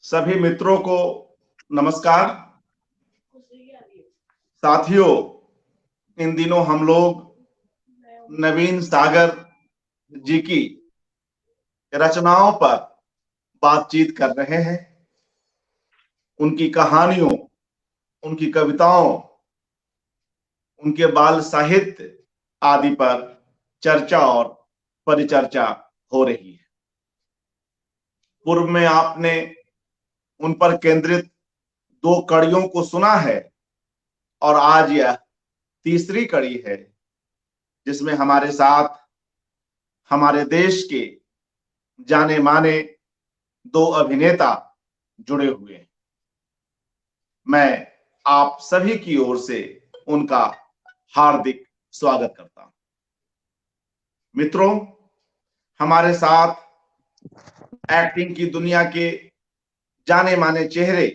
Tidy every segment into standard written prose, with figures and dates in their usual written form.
सभी मित्रों को नमस्कार। साथियों, इन दिनों हम लोग नवीन सागर जी की रचनाओं पर बातचीत कर रहे हैं। उनकी कहानियों, उनकी कविताओं, उनके बाल साहित्य आदि पर चर्चा और परिचर्चा हो रही है। पूर्व में आपने उन पर केंद्रित 2 कड़ियों को सुना है और आज यह तीसरी कड़ी है जिसमें हमारे साथ हमारे देश के जाने माने 2 अभिनेता जुड़े हुए हैं। मैं आप सभी की ओर से उनका हार्दिक स्वागत करता हूं। मित्रों, हमारे साथ एक्टिंग की दुनिया के जाने माने चेहरे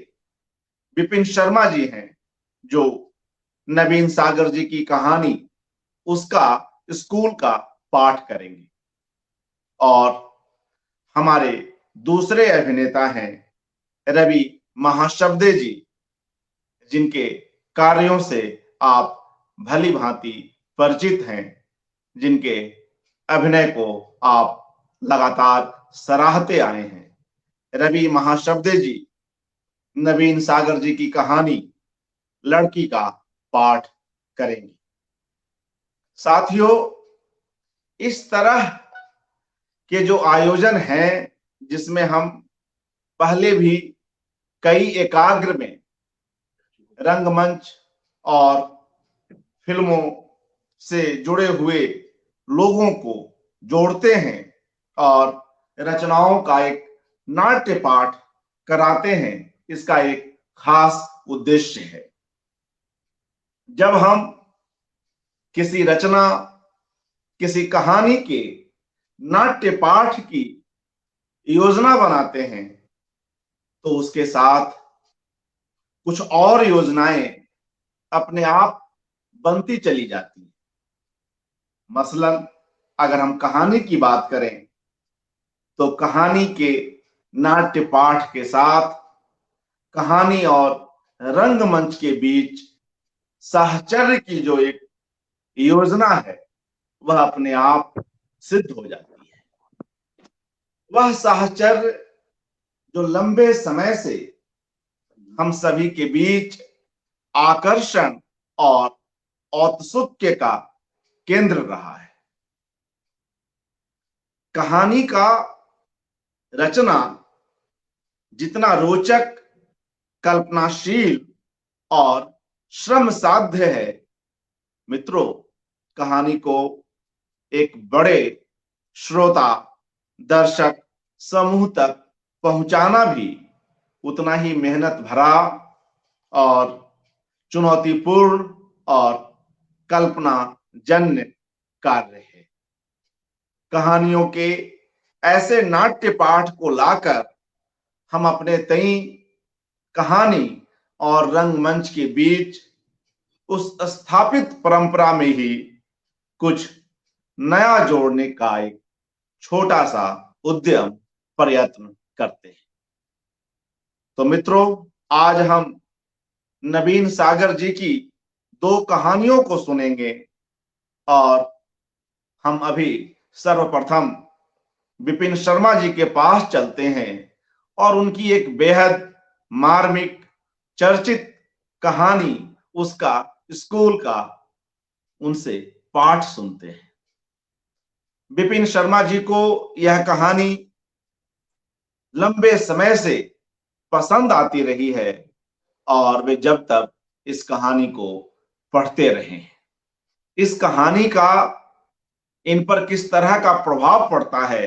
विपिन शर्मा जी हैं, जो नवीन सागर जी की कहानी उसका स्कूल का पाठ करेंगे। और हमारे दूसरे अभिनेता हैं रवि महाशब्दे जी, जिनके कार्यों से आप भली भांति परिचित हैं, जिनके अभिनय को आप लगातार सराहते आए हैं। रवि महाशब्दे जी नवीन सागर जी की कहानी लड़की का पाठ करेंगे। साथियों, इस तरह के जो आयोजन हैं, जिसमें हम पहले भी कई एकाग्र में रंगमंच और फिल्मों से जुड़े हुए लोगों को जोड़ते हैं और रचनाओं का एक नाट्य पाठ कराते हैं, इसका एक खास उद्देश्य है। जब हम किसी रचना, किसी कहानी के नाट्य पाठ की योजना बनाते हैं तो उसके साथ कुछ और योजनाएं अपने आप बनती चली जाती हैं। मसलन अगर हम कहानी की बात करें तो कहानी के नाट्य पाठ के साथ कहानी और रंगमंच के बीच साहचर्य की जो एक योजना है वह अपने आप सिद्ध हो जाती है। वह साहचर्य जो लंबे समय से हम सभी के बीच आकर्षण और औत्सुक्य का केंद्र रहा है। कहानी का रचना जितना रोचक, कल्पनाशील और श्रम साध्य है, मित्रों, कहानी को एक बड़े श्रोता दर्शक समूह तक पहुंचाना भी उतना ही मेहनत भरा और चुनौतीपूर्ण और कल्पना जन्य कार्य है। कहानियों के ऐसे नाट्य पाठ को लाकर हम अपने तई कहानी और रंगमंच के बीच उस स्थापित परंपरा में ही कुछ नया जोड़ने का एक छोटा सा उद्यम प्रयत्न करते हैं। तो मित्रों, आज हम नवीन सागर जी की 2 कहानियों को सुनेंगे और हम अभी सर्वप्रथम विपिन शर्मा जी के पास चलते हैं और उनकी एक बेहद मार्मिक चर्चित कहानी उसका स्कूल का उनसे पाठ सुनते हैं। विपिन शर्मा जी को यह कहानी लंबे समय से पसंद आती रही है और वे जब तक इस कहानी को पढ़ते रहे। इस कहानी का इन पर किस तरह का प्रभाव पड़ता है,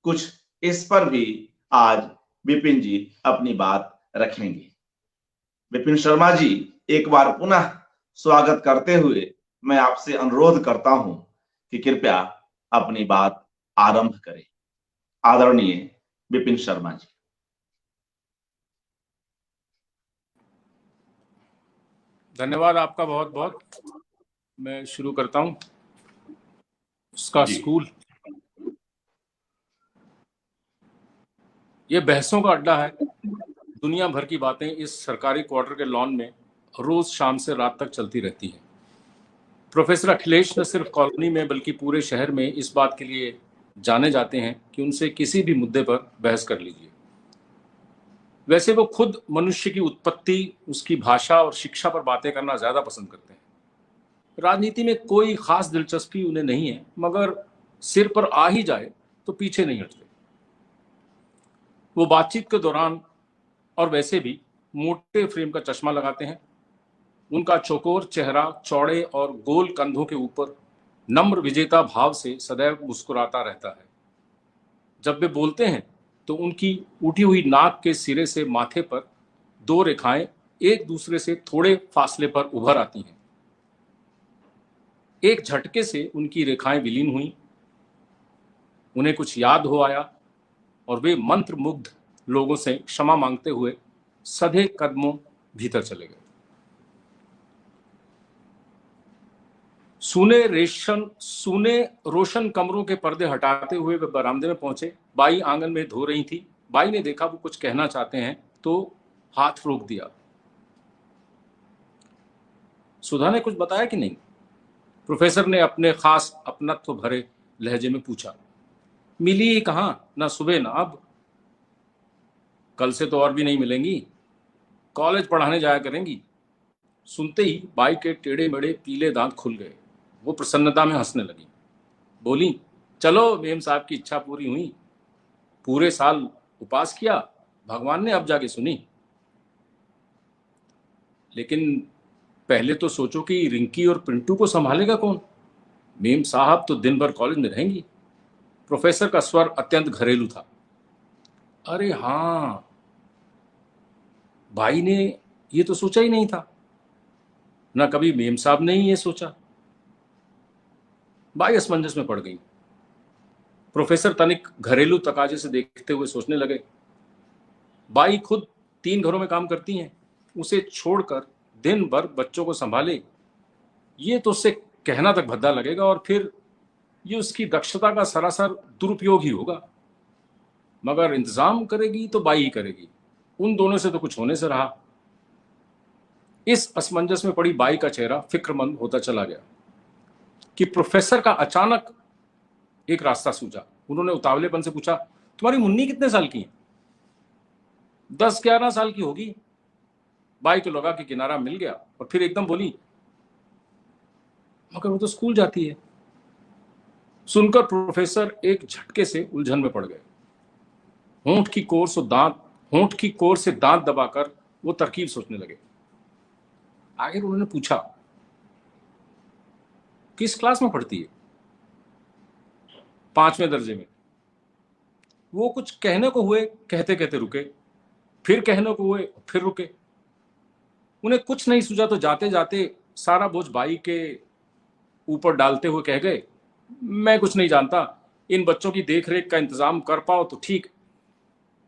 कुछ इस पर भी आज विपिन जी अपनी बात रखेंगे। विपिन शर्मा जी, एक बार पुनः स्वागत करते हुए मैं आपसे अनुरोध करता हूं कि कृपया अपनी बात आरंभ करें। आदरणीय विपिन शर्मा जी। धन्यवाद आपका बहुत बहुत। मैं शुरू करता हूं। उसका स्कूल, ये बहसों का अड्डा है। दुनिया भर की बातें इस सरकारी क्वार्टर के लॉन में रोज शाम से रात तक चलती रहती हैं। प्रोफेसर अखिलेश न सिर्फ कॉलोनी में बल्कि पूरे शहर में इस बात के लिए जाने जाते हैं कि उनसे किसी भी मुद्दे पर बहस कर लीजिए। वैसे वो खुद मनुष्य की उत्पत्ति, उसकी भाषा और शिक्षा पर बातें करना ज्यादा पसंद करते हैं। राजनीति में कोई खास दिलचस्पी उन्हें नहीं है, मगर सिर पर आ ही जाए तो पीछे नहीं हटते। वो बातचीत के दौरान और वैसे भी मोटे फ्रेम का चश्मा लगाते हैं। उनका चौकोर चेहरा चौड़े और गोल कंधों के ऊपर नम्र विजेता भाव से सदैव मुस्कुराता रहता है। जब वे बोलते हैं तो उनकी उठी हुई नाक के सिरे से माथे पर दो रेखाएं एक दूसरे से थोड़े फासले पर उभर आती हैं। एक झटके से उनकी रेखाएं विलीन हुई। उन्हें कुछ याद हो आया और वे मंत्र मुग्ध लोगों से क्षमा मांगते हुए सधे कदमों भीतर चले गए। सूने रोशन कमरों के पर्दे हटाते हुए वे बरामदे में पहुंचे। बाई आंगन में धो रही थी। बाई ने देखा वो कुछ कहना चाहते हैं तो हाथ रोक दिया। सुधा ने कुछ बताया कि नहीं? प्रोफेसर ने अपने खास अपनत्व भरे लहजे में पूछा। मिली ही कहां, ना सुबह ना अब। कल से तो और भी नहीं मिलेंगी, कॉलेज पढ़ाने जाया करेंगी। सुनते ही बाई के टेढ़े मेढ़े पीले दांत खुल गए। वो प्रसन्नता में हंसने लगी। बोली, चलो मेम साहब की इच्छा पूरी हुई। पूरे साल उपास किया, भगवान ने अब जाके सुनी। लेकिन पहले तो सोचो कि रिंकी और पिंटू को संभालेगा कौन? मेम साहब तो दिन भर कॉलेज में रहेंगी। प्रोफेसर का स्वर अत्यंत घरेलू था। अरे हाँ, भाई ने ये तो सोचा ही नहीं था, ना कभी मेम साहब ने ही ये सोचा। बाई असमंजस में पड़ गई। प्रोफेसर तनिक घरेलू तकाजे से देखते हुए सोचने लगे। बाई खुद 3 घरों में काम करती हैं, उसे छोड़कर दिन भर बच्चों को संभाले, ये तो उससे कहना तक भद्दा लगेगा और फिर ये उसकी दक्षता का सरासर दुरुपयोग ही होगा। मगर इंतजाम करेगी तो बाई ही करेगी, उन दोनों से तो कुछ होने से रहा। इस असमंजस में पड़ी बाई का चेहरा फिक्रमंद होता चला गया कि प्रोफेसर का अचानक एक रास्ता सूझा। उन्होंने उतावलेपन से पूछा, तुम्हारी मुन्नी कितने साल की है? 10-11 साल की होगी। बाई को लगा कि किनारा मिल गया और फिर एकदम बोली, मगर वो तो स्कूल जाती है। सुनकर प्रोफेसर एक झटके से उलझन में पड़ गए। होंठ की कोर से दांत दबाकर वो तरकीब सोचने लगे। आखिर उन्होंने पूछा, किस क्लास में पढ़ती है? 5वें दर्जे में। वो कुछ कहने को हुए, कहते कहते रुके, फिर कहने को हुए, फिर रुके। उन्हें कुछ नहीं सूझा तो जाते जाते सारा बोझ बाई के ऊपर डालते हुए कह गए, मैं कुछ नहीं जानता, इन बच्चों की देखरेख का इंतजाम कर पाओ तो ठीक,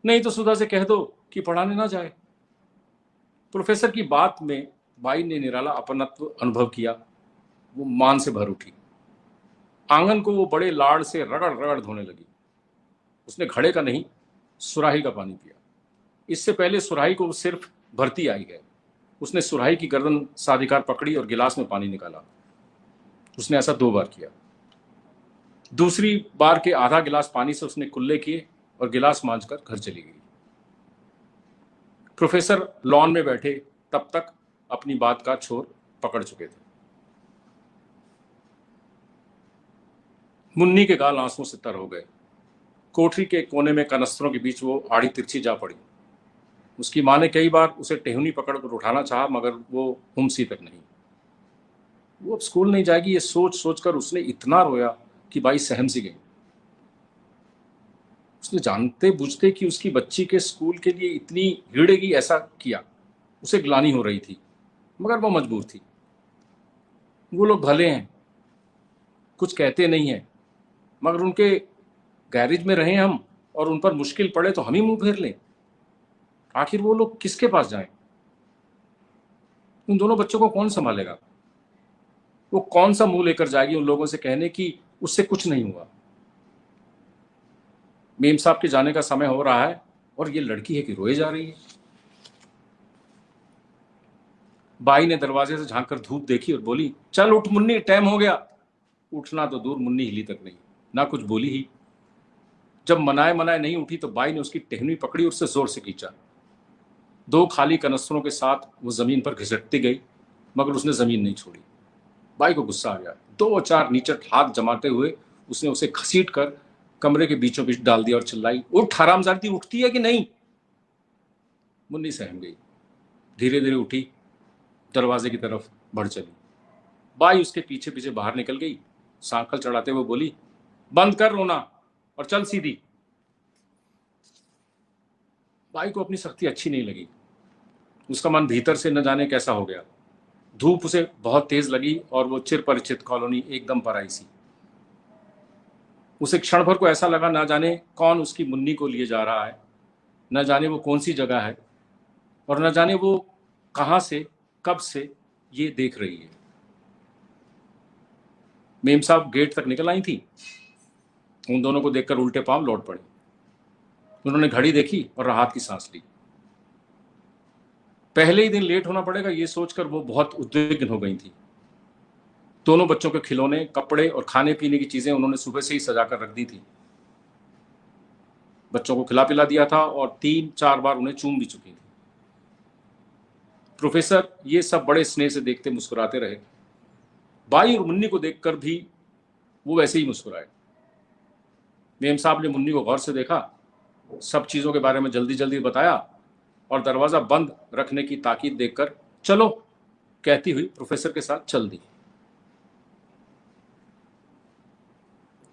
नहीं तो सुधा से कह दो कि पढ़ाने ना जाए। प्रोफेसर की बात में बाई ने निराला अपनत्व अनुभव किया। वो मान से भर उठी। आंगन को वो बड़े लाड़ से रगड़ रगड़ धोने लगी। उसने घड़े का नहीं, सुराही का पानी पिया। इससे पहले सुराही को वो सिर्फ भरती आई है। उसने सुराही की गर्दन साधिकार पकड़ी और गिलास में पानी निकाला। उसने ऐसा 2 बार किया। दूसरी बार के आधा गिलास पानी से उसने कुल्ले किए और गिलास मांझकर घर चली गई। प्रोफेसर लॉन में बैठे तब तक अपनी बात का छोर पकड़ चुके थे। मुन्नी के गाल आंसुओं से तर हो गए। कोठरी के कोने में कनस्तरों के बीच वो आड़ी तिरछी जा पड़ी। उसकी मां ने कई बार उसे टेहनी पकड़कर उठाना चाहा, मगर वो हुमसी तक नहीं। वो अब स्कूल नहीं जाएगी, ये सोच सोचकर उसने इतना रोया कि बाई सहम सी गई। उसने जानते बुझते कि उसकी बच्ची के स्कूल के लिए इतनी भिड़ेगी ऐसा किया। उसे ग्लानि हो रही थी, मगर वो मजबूर थी। वो लोग भले हैं, कुछ कहते नहीं है, मगर उनके गैरेज में रहें हम और उन पर मुश्किल पड़े तो हम ही मुंह फेर लें। आखिर वो लोग किसके पास जाएं? उन दोनों बच्चों को कौन संभालेगा? वो कौन सा मुंह लेकर जाएगी उन लोगों से कहने की उससे कुछ नहीं हुआ? मेम साहब के जाने का समय हो रहा है और ये लड़की है कि रोए जा रही है। बाई ने दरवाजे से झांककर धूप देखी और बोली, चल उठ मुन्नी, टाइम हो गया। उठना तो दूर, मुन्नी हिली तक नहीं, ना कुछ बोली ही। जब मनाए मनाए नहीं उठी तो बाई ने उसकी टहनी पकड़ी और उससे जोर से खींचा। दो खाली कनस्तरों के साथ वो जमीन पर घिसटती गई, मगर उसने जमीन नहीं छोड़ी। बाई को गुस्सा आ गया। दो चार नीचट हाथ जमाते हुए उसने उसे घसीट कर कमरे के बीचों बीच डाल दिया और चिल्लाई, उठ हरामजादी, उठती है कि नहीं? मुन्नी सहम गई, धीरे धीरे उठी, दरवाजे की तरफ बढ़ चली। बाई उसके पीछे पीछे बाहर निकल गई। सांकल चढ़ाते हुए बोली, बंद कर रोना और चल सीधी। बाई को अपनी सख्ती अच्छी नहीं लगी। उसका मन भीतर से न जाने कैसा हो गया। धूप उसे बहुत तेज लगी और वो चिर परिचित कॉलोनी एकदम पराई सी। उसे क्षण भर को ऐसा लगा न जाने कौन उसकी मुन्नी को लिए जा रहा है, न जाने वो कौन सी जगह है, और न जाने वो कहां से कब से ये देख रही है। मेम साहब गेट तक निकल आई थी। उन दोनों को देखकर उल्टे पांव लौट पड़े। उन्होंने घड़ी देखी और राहत की सांस ली। पहले ही दिन लेट होना पड़ेगा ये सोचकर वो बहुत उद्विग्न हो गई थी। दोनों बच्चों के खिलौने, कपड़े और खाने पीने की चीजें उन्होंने सुबह से ही सजाकर रख दी थी। बच्चों को खिला पिला दिया था और 3-4 बार उन्हें चूम भी चुकी थी। प्रोफेसर ये सब बड़े स्नेह से देखते मुस्कुराते रहे। बाई और मुन्नी को देखकर भी वो वैसे ही मुस्कुराए। मेम साहब ने मुन्नी को गौर से देखा, सब चीजों के बारे में जल्दी जल्दी बताया और दरवाजा बंद रखने की ताकीद देकर चलो कहती हुई प्रोफेसर के साथ चल दी।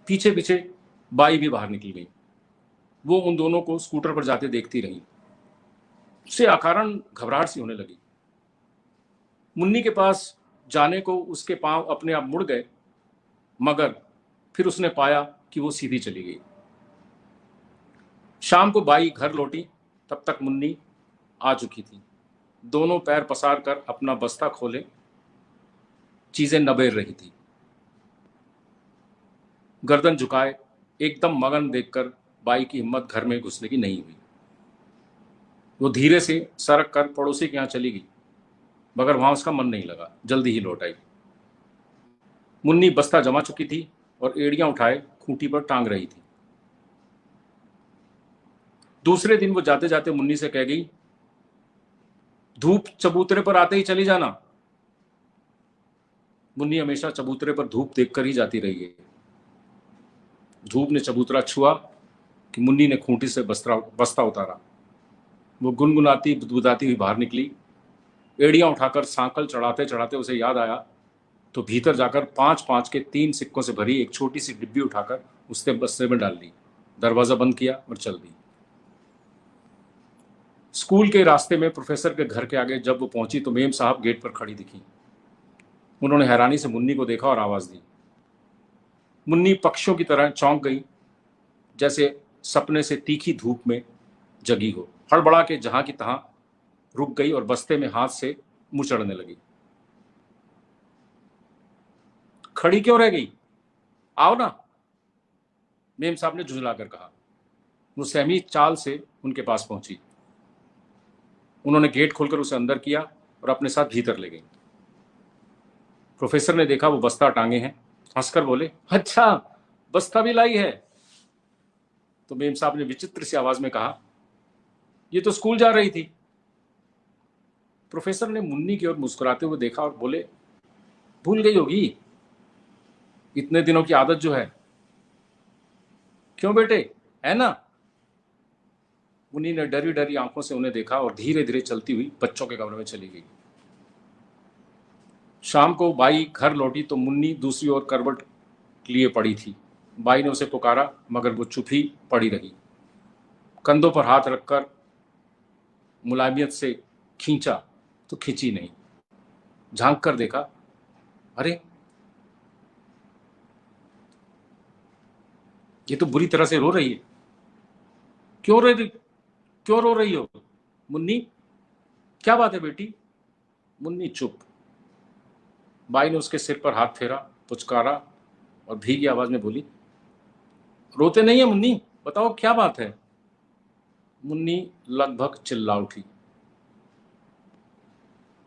पीछे पीछे बाई भी बाहर निकल गई। वो उन दोनों को स्कूटर पर जाते देखती रही। उससे अकारण घबराहट सी होने लगी। मुन्नी के पास जाने को उसके पांव अपने आप मुड़ गए, मगर फिर उसने पाया कि वो सीधी चली गई। शाम को बाई घर लौटी, तब तक मुन्नी आ चुकी थी। दोनों पैर पसार कर अपना बस्ता खोले चीजें नबेड़ रही थी। गर्दन झुकाए एकदम मगन देखकर बाई की हिम्मत घर में घुसने की नहीं हुई। वो धीरे से सरक कर पड़ोसी के यहां चली गई, मगर वहां उसका मन नहीं लगा। जल्दी ही लौट आई। मुन्नी बस्ता जमा चुकी थी और एड़ियां उठाए खूंटी पर टांग रही थी। दूसरे दिन वो जाते जाते मुन्नी से कह गई, धूप चबूतरे पर आते ही चली जाना। मुन्नी हमेशा चबूतरे पर धूप देखकर ही जाती रही है। धूप ने चबूतरा छुआ कि मुन्नी ने खूंटी से बस्ता उतारा। वो गुनगुनाती बुदबुदाती हुई बाहर निकली। एड़ियां उठाकर सांकल चढ़ाते चढ़ाते उसे याद आया तो भीतर जाकर 5-5 के 3 सिक्कों से भरी एक छोटी सी डिब्बी उठाकर उसने बस्ते में डाल ली, दरवाजा बंद किया और चल दी। स्कूल के रास्ते में प्रोफेसर के घर के आगे जब वो पहुंची तो मेम साहब गेट पर खड़ी दिखी। उन्होंने हैरानी से मुन्नी को देखा और आवाज दी। मुन्नी पक्षियों की तरह चौंक गई, जैसे सपने से तीखी धूप में जगी हो। हड़बड़ा के जहां की तहां रुक गई और बस्ते में हाथ से मुंह चढ़ने लगी। खड़ी क्यों रह गई, आओ ना, मेम साहब ने झुंझलाकर कहा। वो सहमी चाल से उनके पास पहुंची। उन्होंने गेट खोलकर उसे अंदर किया और अपने साथ भीतर ले गई। प्रोफेसर ने देखा वो बस्ता टांगे हैं, हंसकर बोले, अच्छा बस्ता भी लाई है। तो मेम साहब ने विचित्र सी आवाज में कहा, ये तो स्कूल जा रही थी। प्रोफेसर ने मुन्नी की ओर मुस्कुराते हुए देखा और बोले, भूल गई होगी, इतने दिनों की आदत जो है। क्यों बेटे, है ना? मुन्नी ने डरी डरी आंखों से उन्हें देखा और धीरे धीरे चलती हुई बच्चों के कमरे में चली गई। शाम को बाई घर लौटी तो मुन्नी दूसरी ओर करवट लिए पड़ी थी। बाई ने उसे पुकारा, मगर वो चुप ही पड़ी रही। कंधों पर हाथ रखकर मुलायमियत से खींचा तो खिंची नहीं। झांक कर देखा, अरे ये तो बुरी तरह से रो रही है। क्यों रो रही हो मुन्नी, क्या बात है बेटी? मुन्नी चुप। बाई ने उसके सिर पर हाथ फेरा, पुचकारा और भीगी आवाज में बोली, रोते नहीं है मुन्नी, बताओ क्या बात है? मुन्नी लगभग चिल्ला उठी।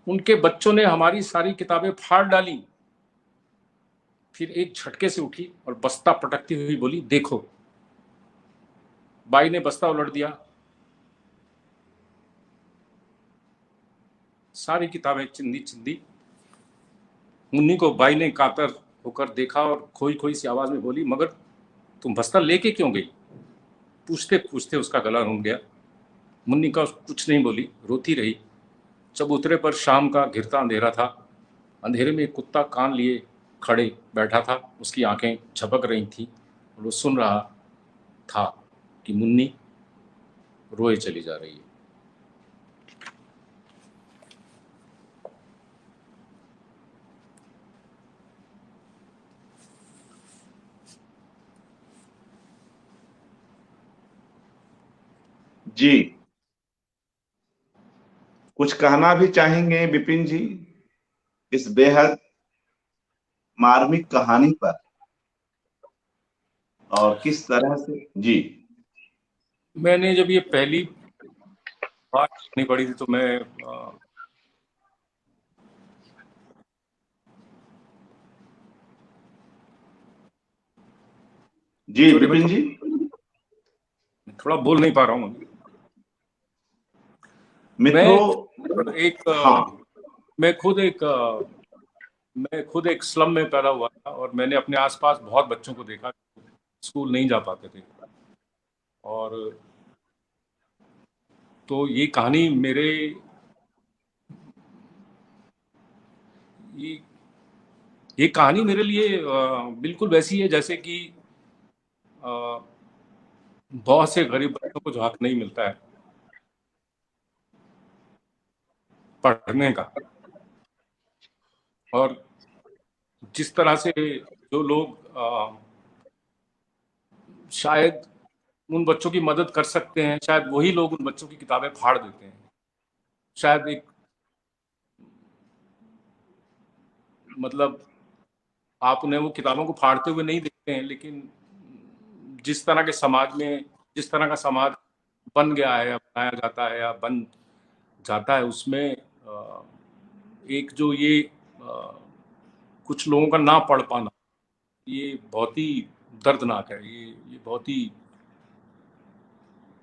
उनके बच्चों ने हमारी सारी किताबें फाड़ डाली। फिर एक झटके से उठी और बस्ता पटकती हुई बोली, देखो। बाई ने बस्ता उलट दिया, सारी किताबें चिंदी चिंदी। मुन्नी को बाई ने कातर होकर देखा और खोई खोई सी आवाज में बोली, मगर तुम बस्ता लेके क्यों गई? पूछते पूछते उसका गला रूंध गया। मुन्नी का कुछ नहीं बोली, रोती रही। चबूतरे पर शाम का घिरता अंधेरा था। अंधेरे में एक कुत्ता कान लिए खड़े बैठा था। उसकी आंखें झपक रही थीं और वो सुन रहा था कि मुन्नी रोए चली जा रही है। जी, कुछ कहना भी चाहेंगे विपिन जी इस बेहद मार्मिक कहानी पर, और किस तरह से? जी मैंने जब ये पहली बार सुननी पड़ी थी तो मैं जी सॉरी, मैं विपिन जी। थोड़ा बोल नहीं पा रहा हूँ। मित्रों, मैं एक हाँ मैं खुद एक स्लम में पैदा हुआ था और मैंने अपने आसपास बहुत बच्चों को देखा स्कूल नहीं जा पाते थे। और तो ये कहानी ये, ये कहानी मेरे लिए बिल्कुल वैसी है जैसे कि अ, बहुत से गरीब बच्चों को जो हक नहीं मिलता है पढ़ने का। और जिस तरह से जो लोग शायद उन बच्चों की मदद कर सकते हैं, शायद वही लोग उन बच्चों की किताबें फाड़ देते हैं। शायद एक मतलब आप उन्हें वो किताबों को फाड़ते हुए नहीं देखते हैं, लेकिन जिस तरह के समाज में जिस तरह का समाज बन गया है या बनाया जाता है या बन जाता है, उसमें एक जो ये कुछ लोगों का ना पढ़ पाना, ये बहुत ही दर्दनाक है।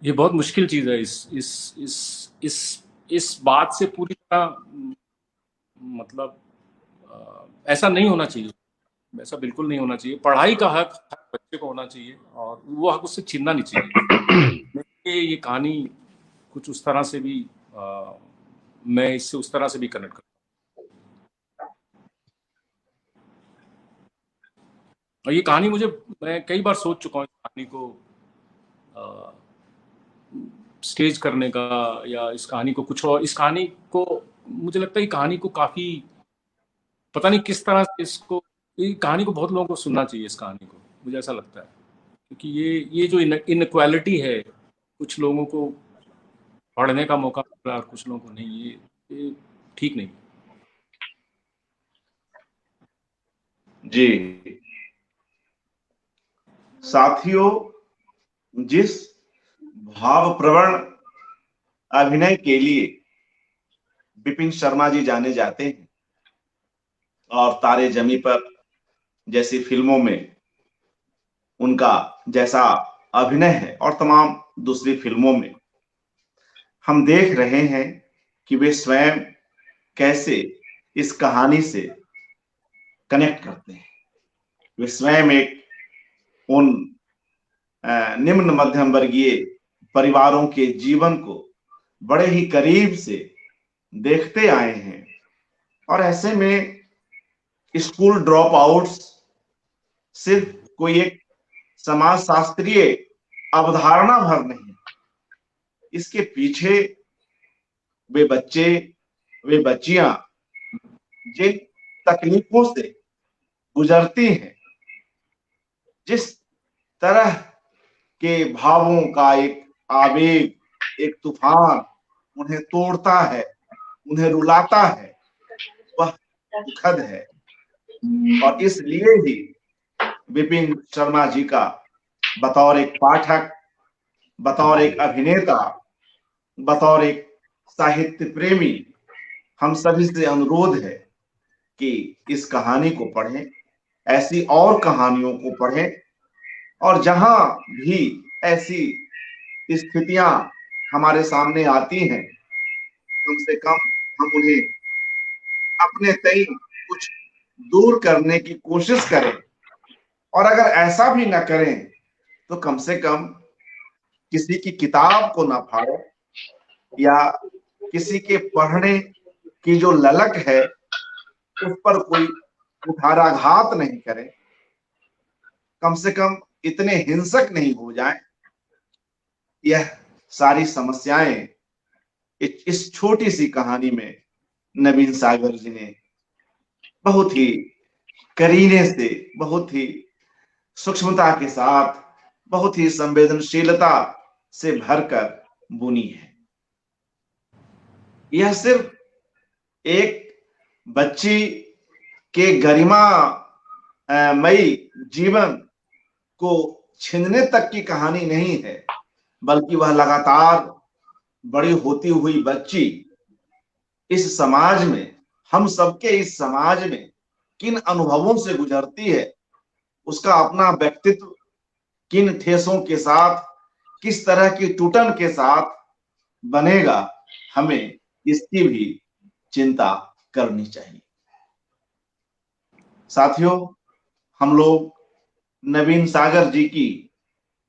ये बहुत मुश्किल चीज है। इस बात से पूरी तरह मतलब ऐसा नहीं होना चाहिए। ऐसा बिल्कुल नहीं होना चाहिए। पढ़ाई का हक हर बच्चे को होना चाहिए और वो हक उससे छीनना नहीं चाहिए। ये कहानी कुछ उस तरह से भी मैं इससे उस तरह से भी कनेक्ट करता हूँ। और ये कहानी मैं कई बार सोच चुका हूँ इस कहानी को स्टेज करने का, या इस कहानी को कुछ और। इस कहानी को मुझे लगता है कहानी को काफी पता नहीं किस तरह से इसको ये कहानी को बहुत लोगों को सुनना चाहिए। इस कहानी को मुझे ऐसा लगता है क्योंकि ये जो इनक्वालिटी है, कुछ लोगों को पढ़ने का मौका मिल रहा है और कुछ लोगों को नहीं, ये ठीक नहीं। जी साथियों, जिस भावप्रवण अभिनय के लिए विपिन शर्मा जी जाने जाते हैं और तारे जमी पर जैसी फिल्मों में उनका जैसा अभिनय है और तमाम दूसरी फिल्मों में हम देख रहे हैं कि वे स्वयं कैसे इस कहानी से कनेक्ट करते हैं। वे स्वयं एक उन निम्न मध्यम वर्गीय परिवारों के जीवन को बड़े ही करीब से देखते आए हैं और ऐसे में स्कूल ड्रॉप आउट्स सिर्फ कोई एक समाज शास्त्रीय अवधारणा भर नहीं, इसके पीछे वे बच्चे, वे बच्चियां जिन तकलीफों से गुजरती हैं, जिस तरह के भावों का एक आवेग, एक तूफान उन्हें तोड़ता है, उन्हें रुलाता है, वह दुखद है। और इसलिए ही विपिन शर्मा जी का बतौर एक पाठक, बतौर एक अभिनेता, बतौर एक साहित्य प्रेमी हम सभी से अनुरोध है कि इस कहानी को पढ़ें, ऐसी और कहानियों को पढ़ें, और जहां भी ऐसी स्थितियां हमारे सामने आती हैं, कम से कम हम उन्हें अपने तय कुछ दूर करने की कोशिश करें। और अगर ऐसा भी ना करें तो कम से कम किसी की किताब को ना फाड़ें, या किसी के पढ़ने की जो ललक है उस पर कोई कुठाराघात नहीं करें, कम से कम इतने हिंसक नहीं हो जाएं। यह सारी समस्याएं इस छोटी सी कहानी में नवीन सागर जी ने बहुत ही करीने से, बहुत ही सूक्ष्मता के साथ, बहुत ही संवेदनशीलता से भरकर बुनी है। यह सिर्फ एक बच्ची के गरिमा मई जीवन को छीनने तक की कहानी नहीं है, बल्कि वह लगातार बड़ी होती हुई बच्ची इस समाज में, हम सबके इस समाज में किन अनुभवों से गुजरती है, उसका अपना व्यक्तित्व किन ठेसों के साथ, किस तरह की टूटन के साथ बनेगा, हमें इसकी भी चिंता करनी चाहिए। साथियों, हम लोग नवीन सागर जी की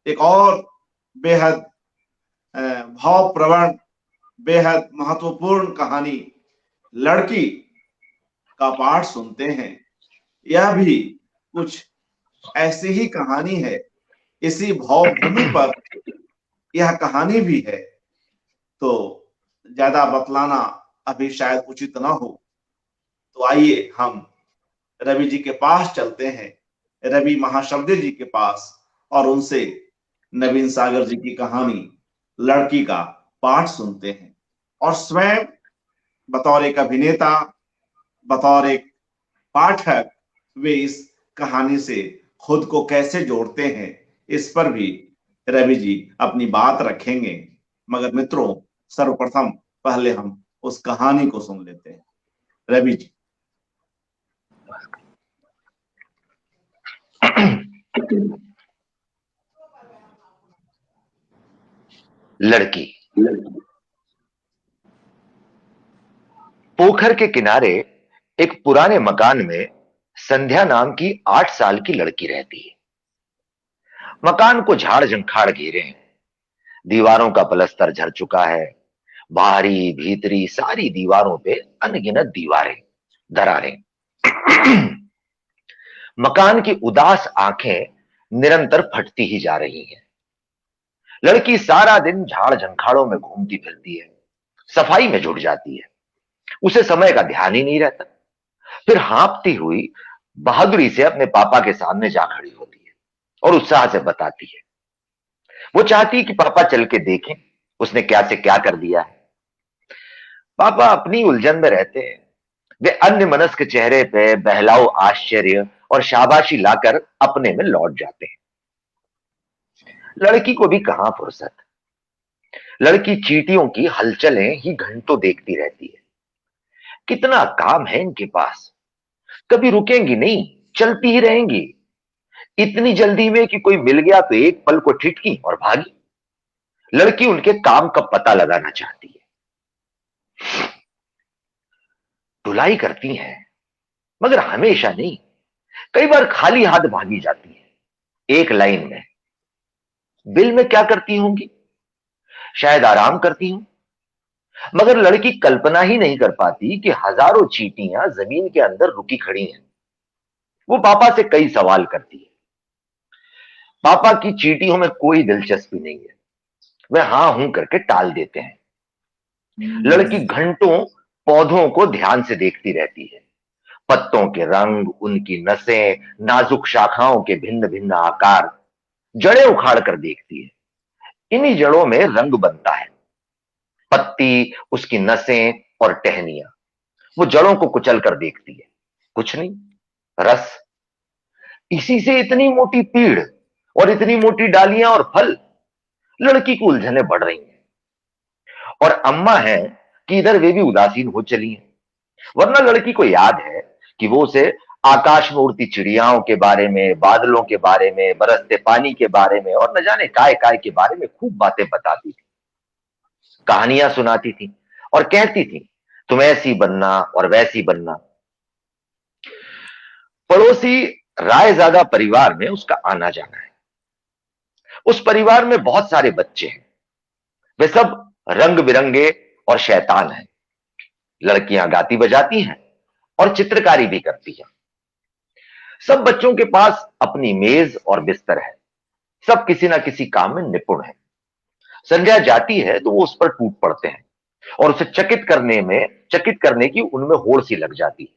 एक और बेहद भावप्रवण, बेहद महत्वपूर्ण कहानी लड़की का पाठ सुनते हैं। यह भी कुछ ऐसी ही कहानी है, इसी भावभूमि पर यह कहानी भी है। तो ज्यादा बतलाना अभी शायद उचित ना हो, तो आइए हम रवि जी के पास चलते हैं, रवि महाशब्दे जी के पास, और उनसे नवीन सागर जी की कहानी लड़की का पाठ सुनते हैं, और स्वयं बतौर एक अभिनेता, बतौर एक पाठक, वे इस कहानी से खुद को कैसे जोड़ते हैं, इस पर भी रवि जी अपनी बात रखेंगे। मगर मित्रों, सर्वप्रथम पहले हम उस कहानी को सुन लेते हैं। रवि जी। लड़की। पोखर के किनारे एक पुराने मकान में संध्या नाम की 8 साल की लड़की रहती है। मकान को झाड़ झंखाड़ घेरे हैं, दीवारों का पलस्तर झड़ चुका है, बाहरी भीतरी सारी दीवारों पे अनगिनत दीवारें, दरारें। मकान की उदास आंखें निरंतर फटती ही जा रही हैं। लड़की सारा दिन झाड़ झंखाड़ों में घूमती फिरती है, सफाई में जुट जाती है, उसे समय का ध्यान ही नहीं रहता। फिर हाँफती हुई बहादुरी से अपने पापा के सामने जा खड़ी होती है और उत्साह से बताती है। वो चाहती है कि पापा चल के देखें उसने क्या से क्या कर दिया है। पापा अपनी उलझन में रहते हैं। वे अन्य मनस्क चेहरे पे बहलाओ आश्चर्य और शाबाशी लाकर अपने में लौट जाते हैं। लड़की को भी कहां फुर्सत। लड़की चींटियों की हलचलें ही घंटों देखती रहती है। कितना काम है इनके पास, कभी रुकेंगी नहीं, चलती ही रहेंगी। इतनी जल्दी में कि कोई मिल गया तो एक पल को ठिठकी और भागी। लड़की उनके काम का पता लगाना चाहती है। धुलाई करती हैं, मगर हमेशा नहीं। कई बार खाली हाथ भागी जाती है। एक लाइन में, बिल में क्या करती होंगी? शायद आराम करती हूं। मगर लड़की कल्पना ही नहीं कर पाती कि हजारों चींटियां जमीन के अंदर रुकी खड़ी हैं। वो पापा से कई सवाल करती है। पापा की चींटियों में कोई दिलचस्पी नहीं है, वे हां हूं करके टाल देते हैं। लड़की घंटों पौधों को ध्यान से देखती रहती है। पत्तों के रंग, उनकी नसें, नाजुक शाखाओं के भिन्न भिन्न आकार, जड़ें उखाड़ कर देखती है। इन्हीं जड़ों में रंग बनता है, पत्ती, उसकी नसें और टहनियां। वो जड़ों को कुचल कर देखती है, कुछ नहीं, रस। इसी से इतनी मोटी पीड़ और इतनी मोटी डालियां और फल। लड़की की उलझनें बढ़ रही हैं। और अम्मा है कि इधर वे भी उदासीन हो चली हैं। वरना लड़की को याद है कि वो उसे आकाश में उड़ती चिड़ियाओं के बारे में, बादलों के बारे में, बरसते पानी के बारे में और न जाने काय काय के बारे में खूब बातें बताती थी, कहानियां सुनाती थी और कहती थी तुम ऐसी बनना और वैसी बनना। पड़ोसी रायजादा परिवार में उसका आना जाना है। उस परिवार में बहुत सारे बच्चे हैं, वे सब रंग बिरंगे और शैतान हैं। लड़कियां गाती बजाती हैं और चित्रकारी भी करती हैं। सब बच्चों के पास अपनी मेज और बिस्तर है, सब किसी ना किसी काम में निपुण है। संध्या जाती है तो वो उस पर टूट पड़ते हैं और उसे चकित करने की उनमें होड़ सी लग जाती है।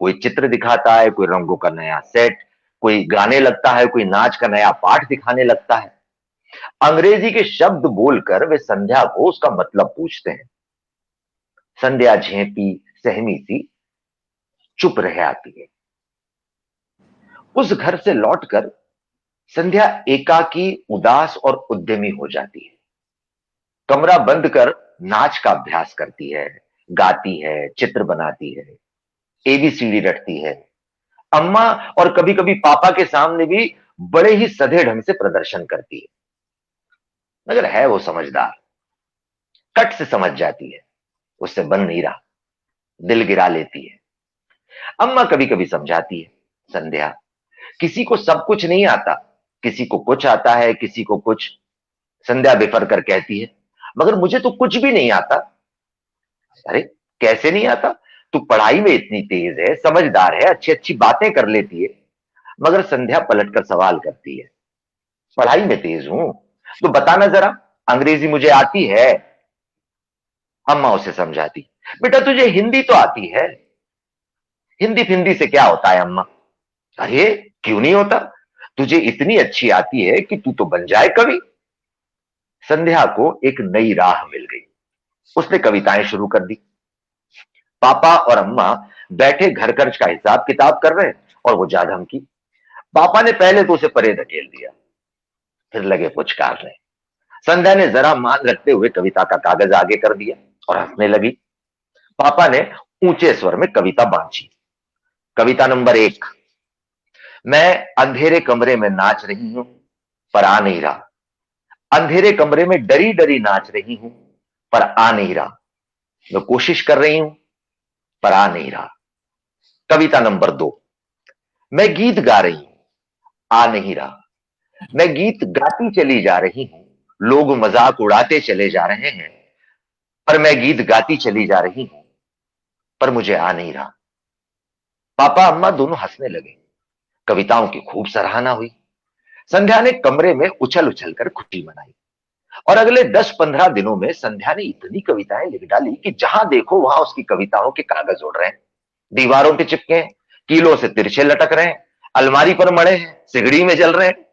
कोई चित्र दिखाता है, कोई रंगों का नया सेट, कोई गाने लगता है, कोई नाच का नया पाठ दिखाने लगता है। अंग्रेजी के शब्द बोलकर वे संध्या को उसका मतलब पूछते हैं। संध्या झेपी सहमी सी चुप रह आती है। उस घर से लौटकर संध्या एकाकी, उदास और उद्यमी हो जाती है। कमरा बंद कर नाच का अभ्यास करती है, गाती है, चित्र बनाती है, एबीसीडी रटती है। अम्मा और कभी कभी पापा के सामने भी बड़े ही सधे ढंग से प्रदर्शन करती है। मगर है वो समझदार, कट से समझ जाती है उससे बन नहीं रहा, दिल गिरा लेती है। अम्मा कभी कभी समझाती है, संध्या किसी को सब कुछ नहीं आता, किसी को कुछ आता है, किसी को कुछ। संध्या बेफर कर कहती है, मगर मुझे तो कुछ भी नहीं आता। अरे कैसे नहीं आता? तू पढ़ाई में इतनी तेज है, समझदार है, अच्छी अच्छी बातें कर लेती है। मगर संध्या पलटकर सवाल करती है, पढ़ाई में तेज हूं तो बताना जरा, अंग्रेजी मुझे आती है। अम्मा उसे समझाती, बेटा तुझे हिंदी तो आती है। हिंदी फिंदी से क्या होता है अम्मा? अरे क्यों नहीं होता, तुझे इतनी अच्छी आती है कि तू तो बन जाए कवि। संध्या को एक नई राह मिल गई, उसने कविताएं शुरू कर दी। पापा और अम्मा बैठे घर खर्च का हिसाब किताब कर रहे और वो जा धमकी। पापा ने पहले तो उसे परे धकेल दिया, फिर लगे पुचकारने। संध्या ने जरा मान रखते हुए कविता का कागज आगे कर दिया और हंसने लगी। पापा ने ऊंचे स्वर में कविता बांची। कविता नंबर 1, मैं अंधेरे कमरे में नाच रही हूं पर आ नहीं रहा। अंधेरे कमरे में डरी डरी नाच रही हूं पर आ नहीं रहा। मैं कोशिश कर रही हूं पर आ नहीं रहा। कविता नंबर 2, मैं गीत गा रही हूं, आ नहीं रहा। मैं गीत गाती चली जा रही हूं, लोग मजाक उड़ाते चले जा रहे हैं, पर मैं गीत गाती चली जा रही हूं, पर मुझे आ नहीं रहा। पापा अम्मा दोनों हंसने लगे। कविताओं की खूब सराहना हुई। संध्या ने कमरे में उछल उछल कर खुशी मनाई और अगले 10-15 दिनों में संध्या ने इतनी कविताएं लिख डाली कि जहां देखो वहां उसकी कविताओं के कागज उड़ रहे हैं, दीवारों पे चिपके हैं, कीलों से तिरछे लटक रहे हैं, अलमारी पर मड़े हैं, सिगड़ी में जल रहे हैं।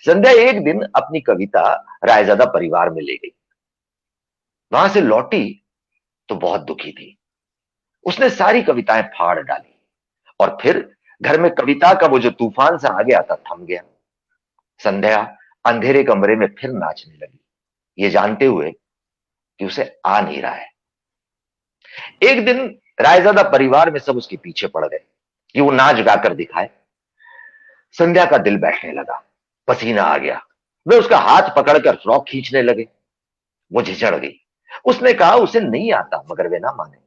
संध्या एक दिन अपनी कविता रायजादा परिवार में ले गई। वहां से लौटी तो बहुत दुखी थी। उसने सारी कविताएं फाड़ डाली और फिर घर में कविता का वो जो तूफान सा आ गया था थम गया। संध्या अंधेरे कमरे में फिर नाचने लगी, ये जानते हुए कि उसे आ नहीं रहा है। एक दिन रायजादा परिवार में सब उसके पीछे पड़ गए कि वो नाच गाकर दिखाए। संध्या का दिल बैठने लगा, पसीना आ गया। वे उसका हाथ पकड़कर फ्रॉक खींचने लगे। वो झिझड़ गई। उसने कहा उसे नहीं आता, मगर वे ना माने।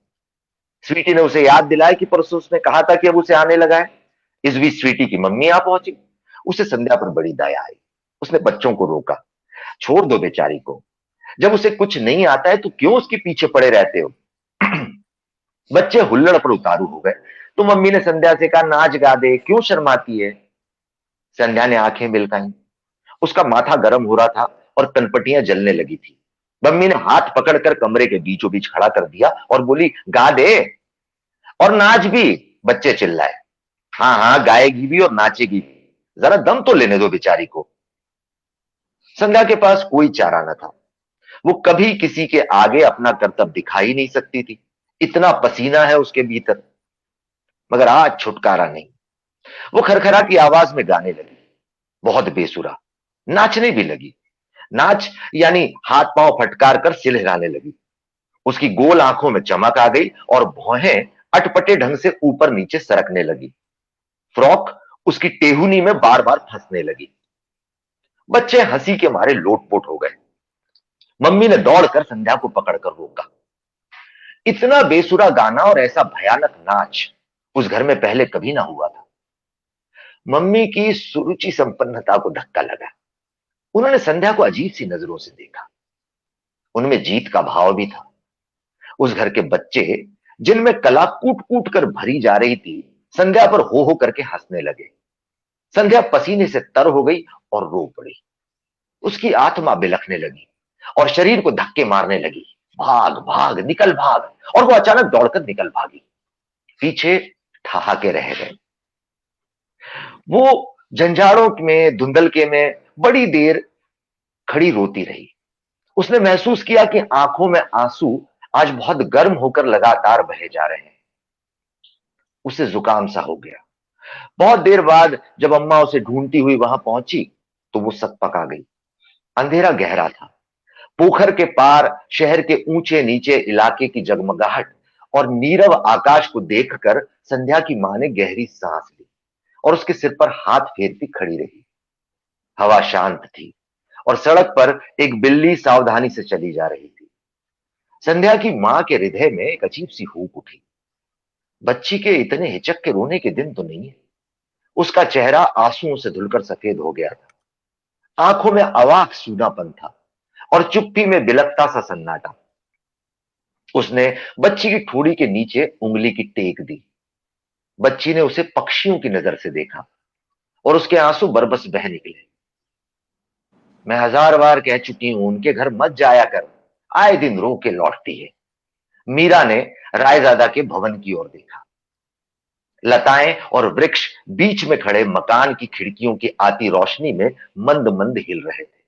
स्वीटी ने उसे याद दिलाया कि परसों उसने कहा था कि अब उसे आने लगा है। इस बीच स्वीटी की मम्मी आ पहुंची। उसे संध्या पर बड़ी दया आई। उसने बच्चों को रोका, छोड़ दो बेचारी को, जब उसे कुछ नहीं आता है तो क्यों उसके पीछे पड़े रहते हो। बच्चे हुल्लड़ पर उतारू हो गए। तो मम्मी ने संध्या से कहा नाच गा दे, क्यों शर्माती है। संध्या ने आंखें मिलकाई। उसका माथा गर्म हो रहा था और कनपटियां जलने लगी थी। मम्मी ने हाथ पकड़कर कमरे के बीचों बीच खड़ा कर दिया और बोली गा दे और नाच भी। बच्चे चिल्लाए, हाँ हाँ गाएगी भी और नाचेगी भी, जरा दम तो लेने दो बेचारी को। संध्या के पास कोई चारा न था। वो कभी किसी के आगे अपना कर्तव्य दिखा ही नहीं सकती थी, इतना पसीना है उसके भीतर। मगर आज छुटकारा नहीं। वो खरखरा की आवाज में गाने लगी, बहुत बेसुरा। नाचने भी लगी। नाच यानी हाथ पांव फटकार कर सिर हिलाने लगी। उसकी गोल आंखों में चमक आ गई और भौहें अटपटे ढंग से ऊपर नीचे सरकने लगी। फ्रॉक उसकी टेहुनी में बार बार फंसने लगी। बच्चे हंसी के मारे लोटपोट हो गए। मम्मी ने दौड़कर संध्या को पकड़कर रोका। इतना बेसुरा गाना और ऐसा भयानक नाच उस घर में पहले कभी ना हुआ था। मम्मी की सुरुचि संपन्नता को धक्का लगा। उन्होंने संध्या को अजीब सी नजरों से देखा। उनमें जीत का भाव भी था। उस घर के बच्चे जिनमें कला कूट कूट कर भरी जा रही थी, संध्या पर हो करके हंसने लगे। संध्या पसीने से तर हो गई और रो पड़ी। उसकी आत्मा बिलखने लगी और शरीर को धक्के मारने लगी। भाग भाग निकल भाग। और वो अचानक दौड़कर निकल भागी। पीछे ठहाके रह गए। वो झंझाड़ों में धुंधलके में बड़ी देर खड़ी रोती रही। उसने महसूस किया कि आंखों में आंसू आज बहुत गर्म होकर लगातार बहे जा रहे हैं। उसे जुकाम सा हो गया। बहुत देर बाद जब अम्मा उसे ढूंढती हुई वहां पहुंची तो वो सकपका गई। अंधेरा गहरा था। पोखर के पार शहर के ऊंचे नीचे इलाके की जगमगाहट और नीरव आकाश को देखकर संध्या की मां ने गहरी सांस ली और उसके सिर पर हाथ फेरती खड़ी रही। हवा शांत थी और सड़क पर एक बिल्ली सावधानी से चली जा रही थी। संध्या की मां के हृदय में एक अजीब सी हूक उठी। बच्ची के इतने हिचक के रोने के दिन तो नहीं है। उसका चेहरा आंसुओं से धुलकर सफेद हो गया था। आंखों में अवाक सूनापन था और चुप्पी में बिलखता सा सन्नाटा। उसने बच्ची की ठोड़ी के नीचे उंगली की टेक दी। बच्ची ने उसे पक्षियों की नजर से देखा और उसके आंसू बरबस बह निकले। मैं 1000 बार कह चुकी हूं उनके घर मत जाया कर, आए दिन रो के लौटती है। मीरा ने रायजादा के भवन की ओर देखा। लताएं और वृक्ष बीच में खड़े मकान की खिड़कियों की आती रोशनी में मंद मंद हिल रहे थे।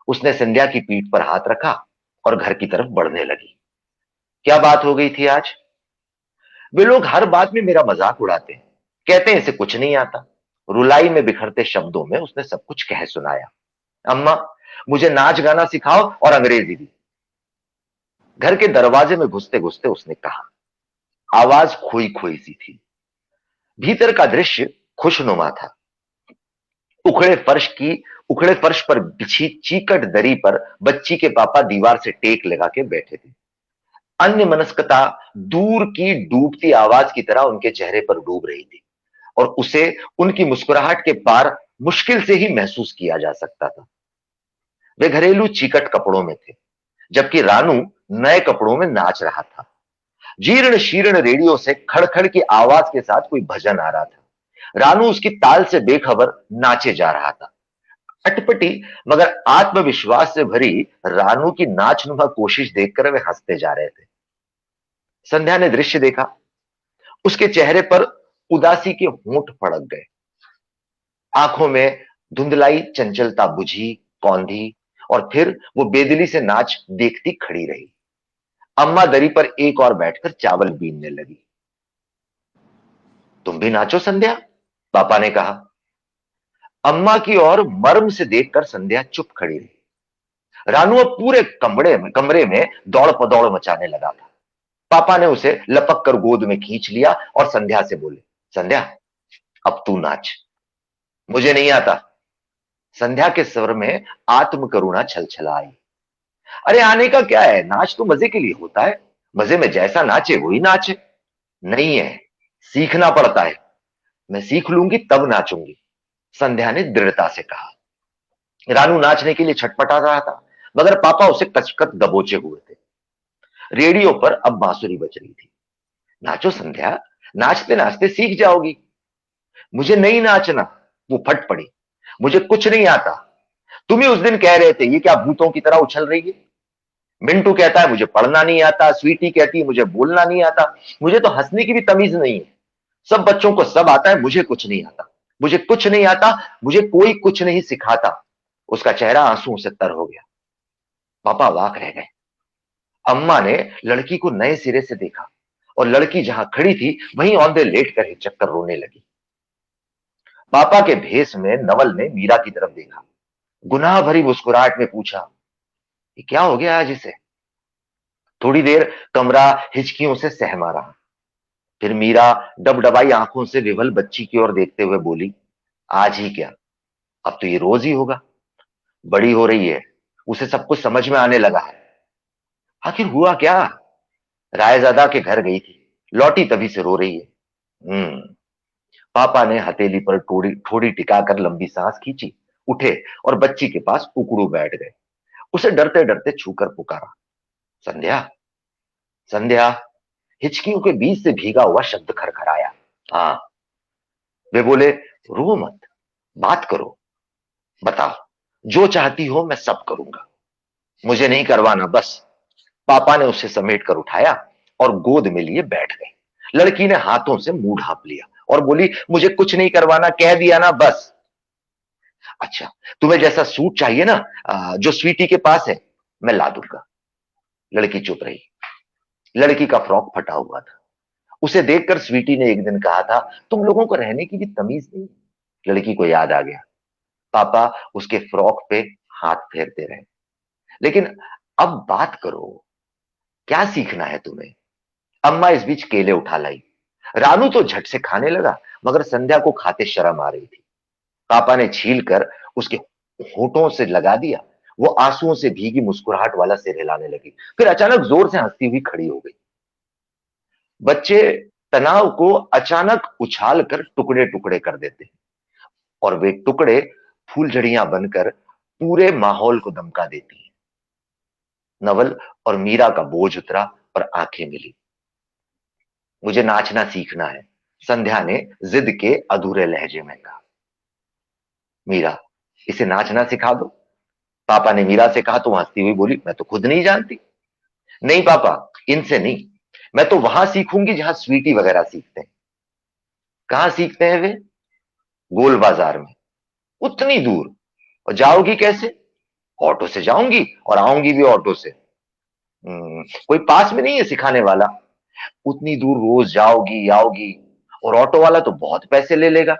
उसने संध्या की पीठ पर हाथ रखा और घर की तरफ बढ़ने लगी। क्या बात हो गई थी आज? वे लोग हर बात में मेरा मजाक उड़ाते हैं, कहते हैं इसे कुछ नहीं आता। रुलाई में बिखरते शब्दों में उसने सब कुछ कह सुनाया। अम्मा, मुझे नाच गाना सिखाओ और अंग्रेजी भी। घर के दरवाजे में घुसते घुसते उसने कहा। आवाज खोई खोई सी थी। भीतर का दृश्य खुशनुमा था। उखड़े फर्श पर बिछी चीकट दरी पर बच्ची के पापा दीवार से टेक लगा के बैठे थे। अन्य मनस्कता दूर की डूबती आवाज की तरह उनके चेहरे पर डूब रही थी और उसे उनकी मुस्कुराहट के पार मुश्किल से ही महसूस किया जा सकता था। वे घरेलू चीकट कपड़ों में थे, जबकि रानू नए कपड़ों में नाच रहा था। जीर्ण शीर्ण रेडियो से खड़खड़ की आवाज के साथ कोई भजन आ रहा था। रानू उसकी ताल से बेखबर नाचे जा रहा था। अटपटी मगर आत्मविश्वास से भरी रानू की नाचनुमा कोशिश देखकर वे हंसते जा रहे थे। संध्या ने दृश्य देखा। उसके चेहरे पर उदासी के होंठ फड़क गए। आंखों में धुंधलाई चंचलता बुझी, कौंधी और फिर वो बेदिली से नाच देखती खड़ी रही। अम्मा दरी पर एक और बैठकर चावल बीनने लगी। तुम भी नाचो संध्या, पापा ने कहा। अम्मा की ओर मर्म से देखकर संध्या चुप खड़ी रही। रानू अब पूरे कमरे में दौड़ पदौड़ मचाने लगा था। पापा ने उसे लपक कर गोद में खींच लिया और संध्या से बोले, संध्या अब तू नाच। मुझे नहीं आता। संध्या के स्वर में आत्म करुणा छलछला आई। अरे आने का क्या है, नाच तो मजे के लिए होता है। मजे में जैसा नाचे वही नाचे। नहीं है, सीखना पड़ता है। मैं सीख लूंगी तब नाचूंगी, संध्या ने दृढ़ता से कहा। रानू नाचने के लिए छटपटा रहा था, मगर पापा उसे कचकच दबोचे हुए थे। रेडियो पर अब बांसुरी बज रही थी। नाचो संध्या, नाचते नाचते सीख जाओगी। मुझे नहीं नाचना, वो फट पड़ी। मुझे कुछ नहीं आता। तुम ही उस दिन कह रहे थे ये क्या भूतों की तरह उछल रही है। मिंटू कहता है मुझे पढ़ना नहीं आता, स्वीटी कहती है मुझे बोलना नहीं आता। मुझे तो हंसने की भी तमीज नहीं है। सब बच्चों को सब आता है, मुझे कुछ नहीं आता। मुझे कुछ नहीं आता, मुझे कोई कुछ नहीं सिखाता। उसका चेहरा आंसुओं से तर हो गया। पापा वाक रह गए। अम्मा ने लड़की को नए सिरे से देखा और लड़की जहां खड़ी थी वहीं औंधे लेट कर हिचक कर रोने लगी। पापा के भेष में नवल ने मीरा की तरफ देखा। गुनाह भरी मुस्कुराहट में पूछा, ये क्या हो गया आज इसे? थोड़ी देर कमरा हिचकियों से सहमा रहा। फिर मीरा डबडबाई आंखों से विवल बच्ची की ओर देखते हुए बोली, आज ही क्या, अब तो ये रोज ही होगा। बड़ी हो रही है, उसे सब कुछ समझ में आने लगा है। आखिर हुआ क्या? रायजादा के घर गई थी, लौटी तभी से रो रही है। पापा ने हथेली पर थोड़ी थोड़ी टिकाकर लंबी सांस खींची, उठे और बच्ची के पास उकड़ू बैठ गए। उसे डरते डरते छूकर पुकारा, संध्या, संध्या। हिचकियों के बीच से भीगा हुआ शब्द खरखराया। हाँ। वे बोले, रो मत, बात करो, बताओ, जो चाहती हो मैं सब करूंगा, मुझे नहीं करवाना बस। पापा ने उसे समेट कर उठाया और गोद में लिए बैठ गए। लड़की ने हाथों से मुंह ढांप लिया और बोली, मुझे कुछ नहीं करवाना, कह दिया ना बस। अच्छा, तुम्हें जैसा सूट चाहिए ना, जो स्वीटी के पास है, मैं ला दूंगा। लड़की चुप रही। लड़की का फ्रॉक फटा हुआ था। उसे देखकर स्वीटी ने एक दिन कहा था, तुम लोगों को रहने की भी तमीज नहीं। लड़की को याद आ गया। पापा उसके फ्रॉक पे हाथ फेरते रहे। लेकिन अब बात करो, क्या सीखना है तुम्हें? अम्मा इस बीच केले उठा लाई। रानू तो झट से खाने लगा, मगर संध्या को खाते शर्म आ रही थी। पापा ने छील कर उसके होठों से लगा दिया। वो आंसुओं से भीगी मुस्कुराहट वाला सिर हिलाने लगी, फिर अचानक जोर से हंसती हुई खड़ी हो गई। बच्चे तनाव को अचानक उछाल कर टुकड़े टुकड़े कर देते हैं, और वे टुकड़े फूलझड़ियां बनकर पूरे माहौल को दमका देती हैं। नवल और मीरा का बोझ उतरा और आंखें मिली। मुझे नाचना सीखना है, संध्या ने जिद के अधूरे लहजे में कहा। मीरा, इसे नाचना सिखा दो, पापा ने मीरा से कहा, तो हंसती हुई बोली, मैं तो खुद नहीं जानती। नहीं पापा, इनसे नहीं, मैं तो वहां सीखूंगी जहां स्वीटी वगैरह सीखते हैं। कहां सीखते हैं वे? गोल बाजार में। उतनी दूर? और जाओगी कैसे? ऑटो से जाऊंगी और आऊंगी भी ऑटो से। कोई पास में नहीं है सिखाने वाला? उतनी दूर रोज जाओगी आओगी, और ऑटो वाला तो बहुत पैसे ले लेगा,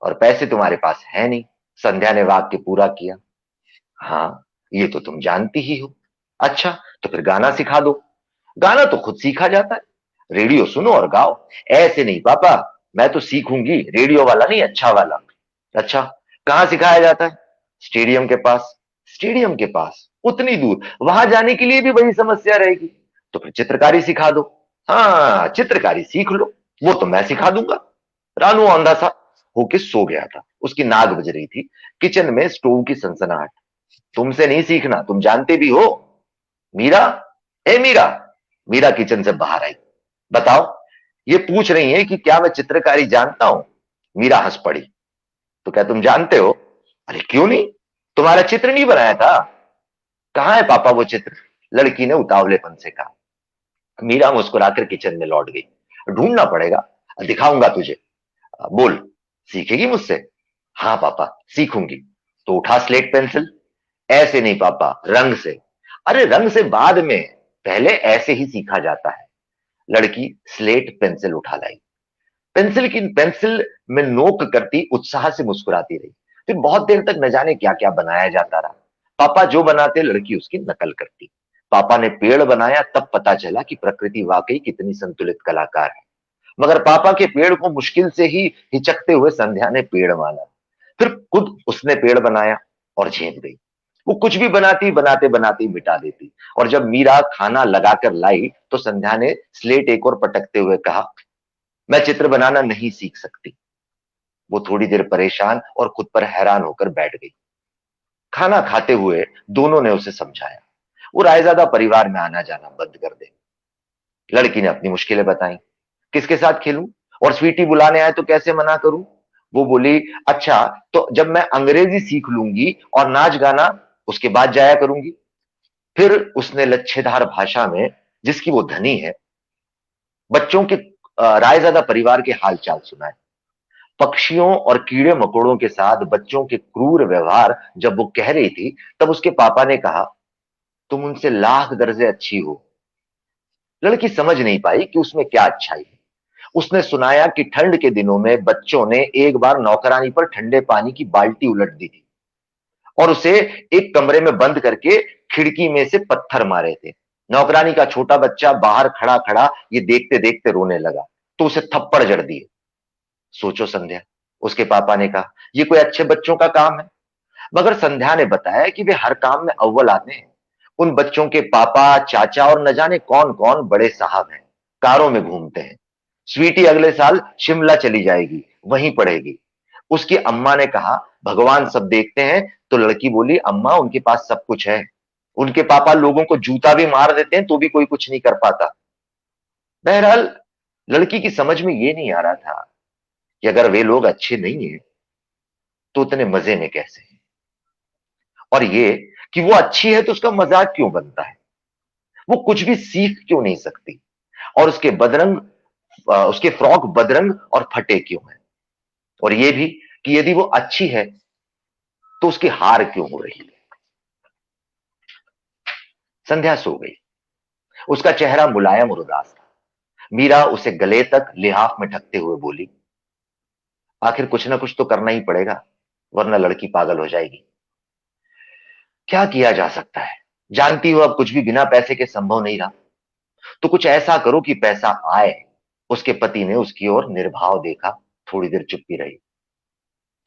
और पैसे तुम्हारे पास है नहीं। संध्या ने वाक्य पूरा किया। हाँ, ये तो तुम जानती ही हो। अच्छा, तो फिर गाना सिखा दो। गाना तो खुद सीखा जाता है, रेडियो सुनो और गाओ। ऐसे नहीं पापा, मैं तो सीखूंगी रेडियो वाला नहीं, अच्छा वाला। अच्छा, कहाँ सिखाया जाता है? स्टेडियम के पास। स्टेडियम के पास? उतनी दूर, वहां जाने के लिए भी बड़ी समस्या रहेगी। तो फिर चित्रकारी सिखा दो। हाँ, चित्रकारी सीख लो, वो तो मैं सिखा दूंगा। रानू औंधा सा होके सो गया था। उसकी नाक बज रही थी। किचन में स्टोव की सनसनाहट। तुमसे नहीं सीखना, तुम जानते भी हो। मीरा, ए मीरा। मीरा किचन से बाहर आई। बताओ, ये पूछ रही है कि क्या मैं चित्रकारी जानता हूं। मीरा हंस पड़ी। तो क्या तुम जानते हो? अरे क्यों नहीं, तुम्हारा चित्र नहीं बनाया था? कहां है पापा वो चित्र? लड़की ने उतावलेपन से कहा। मीरा मुस्कुराकर किचन में लौट गई। ढूंढना पड़ेगा, दिखाऊंगा तुझे। बोल, सीखेगी मुझसे? हाँ पापा, सीखूंगी। तो उठा स्लेट पेंसिल। ऐसे नहीं पापा, रंग से। अरे रंग से बाद में, पहले ऐसे ही सीखा जाता है। लड़की स्लेट पेंसिल उठा लाई। पेंसिल में नोक करती उत्साह से मुस्कुराती रही। फिर बहुत देर तक न जाने क्या क्या बनाया जाता रहा। पापा जो बनाते लड़की उसकी नकल करती। पापा ने पेड़ बनाया, तब पता चला कि प्रकृति वाकई कितनी संतुलित कलाकार है। मगर पापा के पेड़ को मुश्किल से ही हिचकते हुए संध्या ने पेड़ माना। फिर खुद उसने पेड़ बनाया और झेप गई। वो कुछ भी बनाती, बनाते बनाते मिटा देती। और जब मीरा खाना लगाकर लाई तो संध्या ने स्लेट एक और पटकते हुए कहा, मैं चित्र बनाना नहीं सीख सकती। वो थोड़ी देर परेशान और खुद पर हैरान होकर बैठ गई। खाना खाते हुए दोनों ने उसे समझाया, वो रायजादा परिवार में आना जाना बंद कर दे। लड़की ने अपनी मुश्किलें बताई। किसके साथ खेलूं, और स्वीटी बुलाने आए तो कैसे मना करूं? वो बोली, अच्छा, तो जब मैं अंग्रेजी सीख लूंगी और नाच गाना उसके बाद जाया करूंगी। फिर उसने लच्छेदार भाषा में, जिसकी वो धनी है, बच्चों के रायजादा परिवार के हालचाल सुनाए। पक्षियों और कीड़े मकोड़ों के साथ बच्चों के क्रूर व्यवहार जब वो कह रही थी, तब उसके पापा ने कहा, तुम उनसे लाख दर्जे अच्छी हो। लड़की समझ नहीं पाई कि उसमें क्या अच्छाई है। उसने सुनाया कि ठंड के दिनों में बच्चों ने एक बार नौकरानी पर ठंडे पानी की बाल्टी उलट दी थी और उसे एक कमरे में बंद करके खिड़की में से पत्थर मारे थे। नौकरानी का छोटा बच्चा बाहर खड़ा खड़ा ये देखते देखते रोने लगा, तो उसे थप्पड़ जड़ दिए। सोचो संध्या, उसके पापा ने कहा ये कोई अच्छे बच्चों का काम है? मगर संध्या ने बताया कि वे हर काम में अव्वल आते हैं। उन बच्चों के पापा, चाचा और न जाने कौन कौन बड़े साहब हैं, कारों में घूमते हैं। स्वीटी अगले साल शिमला चली जाएगी, वहीं पढ़ेगी। उसकी अम्मा ने कहा भगवान सब देखते हैं, तो लड़की बोली अम्मा उनके पास सब कुछ है। उनके पापा लोगों को जूता भी मार देते हैं तो भी कोई कुछ नहीं कर पाता। बहरहाल लड़की की समझ में यह नहीं आ रहा था कि अगर वे लोग अच्छे नहीं है तो उतने मजे में कैसे हैं, और ये कि वो अच्छी है तो उसका मजाक क्यों बनता है, वो कुछ भी सीख क्यों नहीं सकती, और उसके फ्रॉक बदरंग और फटे क्यों हैं, और ये भी कि यदि वो अच्छी है तो उसकी हार क्यों हो रही है। संध्या सो गई। उसका चेहरा मुलायम और उदास था। मीरा उसे गले तक लिहाफ में ढकते हुए बोली आखिर कुछ ना कुछ तो करना ही पड़ेगा, वरना लड़की पागल हो जाएगी। क्या किया जा सकता है, जानती हो अब कुछ भी बिना पैसे के संभव नहीं रहा। तो कुछ ऐसा करो कि पैसा आए। उसके पति ने उसकी ओर निर्भाव देखा, थोड़ी देर चुप्पी रही।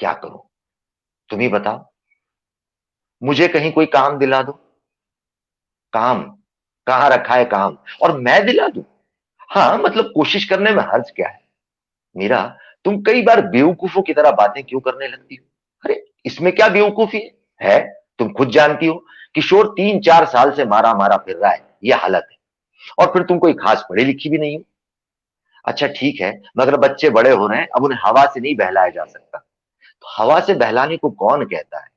क्या करूं, तुम ही बताओ। मुझे कहीं कोई काम दिला दो। काम? कहां रखा है काम, और मैं दिला दूं? हाँ मतलब कोशिश करने में हर्ज क्या है। मीरा, तुम कई बार बेवकूफों की तरह बातें क्यों करने लगती हो? अरे इसमें क्या बेवकूफी है? तुम खुद जानती हो किशोर 3-4 साल से मारा मारा फिर रहा है, यह हालत है। और फिर तुम कोई खास पढ़ी लिखी भी नहीं हो। अच्छा ठीक है, मगर बच्चे बड़े हो रहे हैं, अब उन्हें हवा से नहीं बहलाया जा सकता। तो हवा से बहलाने को कौन कहता है?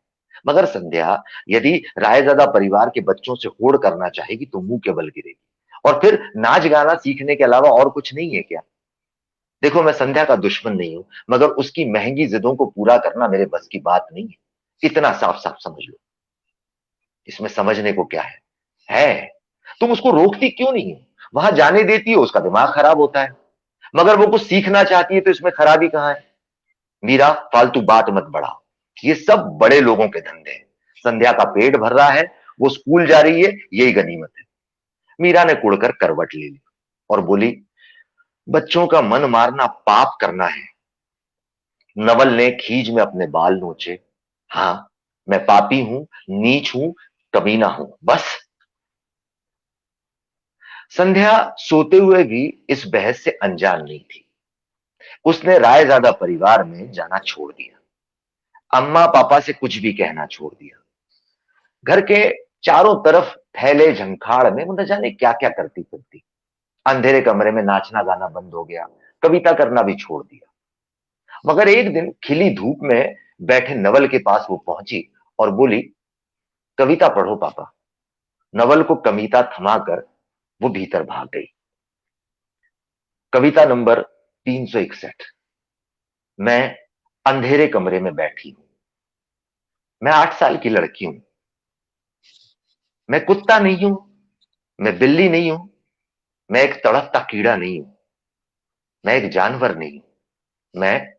मगर संध्या, यदि रायजादा परिवार के बच्चों से होड़ करना चाहेगी तो मुंह के बल गिरेगी। और फिर नाच गाना सीखने के अलावा और कुछ नहीं है क्या? देखो मैं संध्या का दुश्मन नहीं हूं, मगर उसकी महंगी जिदों को पूरा करना मेरे बस की बात नहीं है। इतना साफ साफ समझ लो। इसमें समझने को क्या है? तुम उसको रोकती क्यों नहीं हो? वहां जाने देती हो, उसका दिमाग खराब होता है। मगर वो कुछ सीखना चाहती है तो इसमें खराबी कहां है? मीरा, फालतू बात मत बढ़ाओ। ये सब बड़े लोगों के धंधे हैं। संध्या का पेट भर रहा है, वो स्कूल जा रही है, यही गनीमत है। मीरा ने कुड़कर करवट ले ली और बोली बच्चों का मन मारना पाप करना है। नवल ने खीज में अपने बाल नोचे। हाँ, मैं पापी हूं, नीच हूं, कमीना हूं, बस। संध्या सोते हुए भी इस बहस से अनजान नहीं थी। उसने रायजादा परिवार में जाना छोड़ दिया। अम्मा पापा से कुछ भी कहना छोड़ दिया। घर के चारों तरफ फैले झंखाड़ में वो न जाने क्या क्या करती फिरती। अंधेरे कमरे में नाचना गाना बंद हो गया, कविता करना भी छोड़ दिया। मगर एक दिन खिली धूप में बैठे नवल के पास वो पहुंची और बोली कविता पढ़ो पापा। नवल को कविता थमाकर वो भीतर भाग गई। कविता नंबर 361। मैं अंधेरे कमरे में बैठी हूं। मैं 8 साल की लड़की हूं। मैं कुत्ता नहीं हूं, मैं बिल्ली नहीं हूं, मैं एक तड़पता कीड़ा नहीं हूं, मैं एक जानवर नहीं हूं, मैं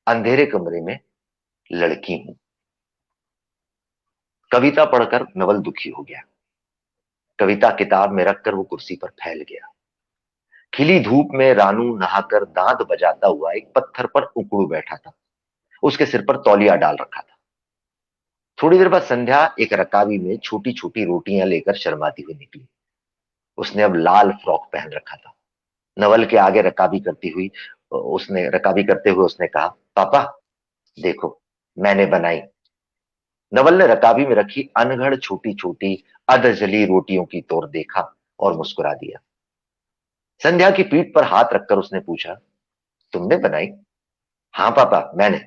अंधेरे कमरे में लड़की हूं। कविता पढ़कर नवल दुखी हो गया। कविता किताब में रखकर वो कुर्सी पर फैल गया। खिली धूप में रानू नहाकर दांत बजाता हुआ एक पत्थर पर उकड़ू बैठा था। उसके सिर पर तौलिया डाल रखा था। थोड़ी देर बाद संध्या एक रकाबी में छोटी छोटी रोटियां लेकर शर्माती हुई निकली। उसने अब लाल फ्रॉक पहन रखा था। नवल के आगे रकाबी करते हुए उसने कहा पापा देखो, मैंने बनाई। नवल ने रकाबी में रखी अनगढ़ छोटी छोटी अधजली रोटियों की तोर देखा और मुस्कुरा दिया। संध्या की पीठ पर हाथ रखकर उसने पूछा तुमने बनाई? हाँ पापा, मैंने।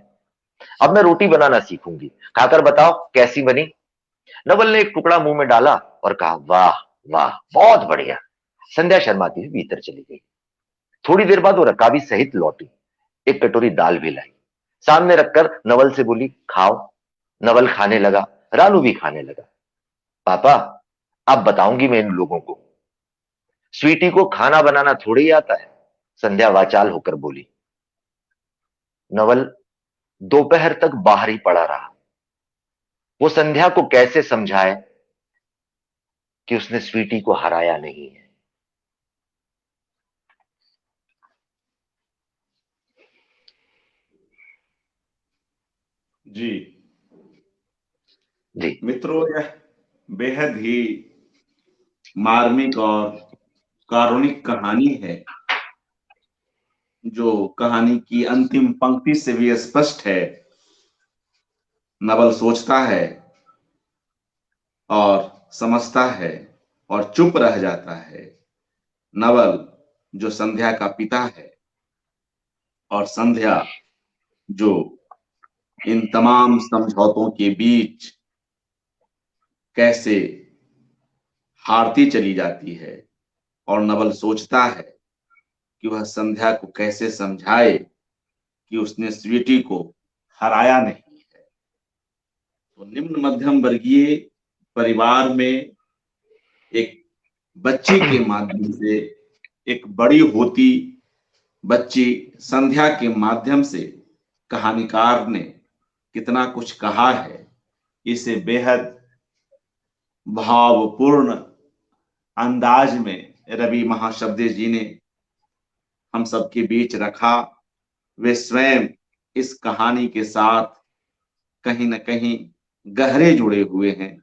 अब मैं रोटी बनाना सीखूंगी, खाकर बताओ कैसी बनी। नवल ने एक टुकड़ा मुंह में डाला और कहा वाह वाह, बहुत बढ़िया। संध्या शर्माती हुई भीतर चली गई। थोड़ी देर बाद वो रकाबी सहित लौटी। एक कटोरी दाल भी लाई, सामने रखकर नवल से बोली खाओ। नवल खाने लगा, रानू भी खाने लगा। पापा, अब बताऊंगी मैं इन लोगों को, स्वीटी को खाना बनाना थोड़ी आता है। संध्या वाचाल होकर बोली। नवल दोपहर तक बाहर ही पड़ा रहा। वो संध्या को कैसे समझाए कि उसने स्वीटी को हराया नहीं है। जी जी मित्रों, यह बेहद ही मार्मिक और कारुणिक कहानी है, जो कहानी की अंतिम पंक्ति से भी स्पष्ट है। नवल सोचता है और समझता है और चुप रह जाता है। नवल जो संध्या का पिता है, और संध्या जो इन तमाम समझौतों के बीच कैसे हारती चली जाती है। और नवल सोचता है कि वह संध्या को कैसे समझाए कि उसने स्वीटी को हराया नहीं है। तो निम्न मध्यम वर्गीय परिवार में एक बच्ची के माध्यम से एक बड़ी होती बच्ची संध्या के माध्यम से कहानीकार ने कितना कुछ कहा है, इसे बेहद भावपूर्ण अंदाज में रवि महाशब्दे जी ने हम सबके बीच रखा। वे स्वयं इस कहानी के साथ कहीं न कहीं गहरे जुड़े हुए हैं।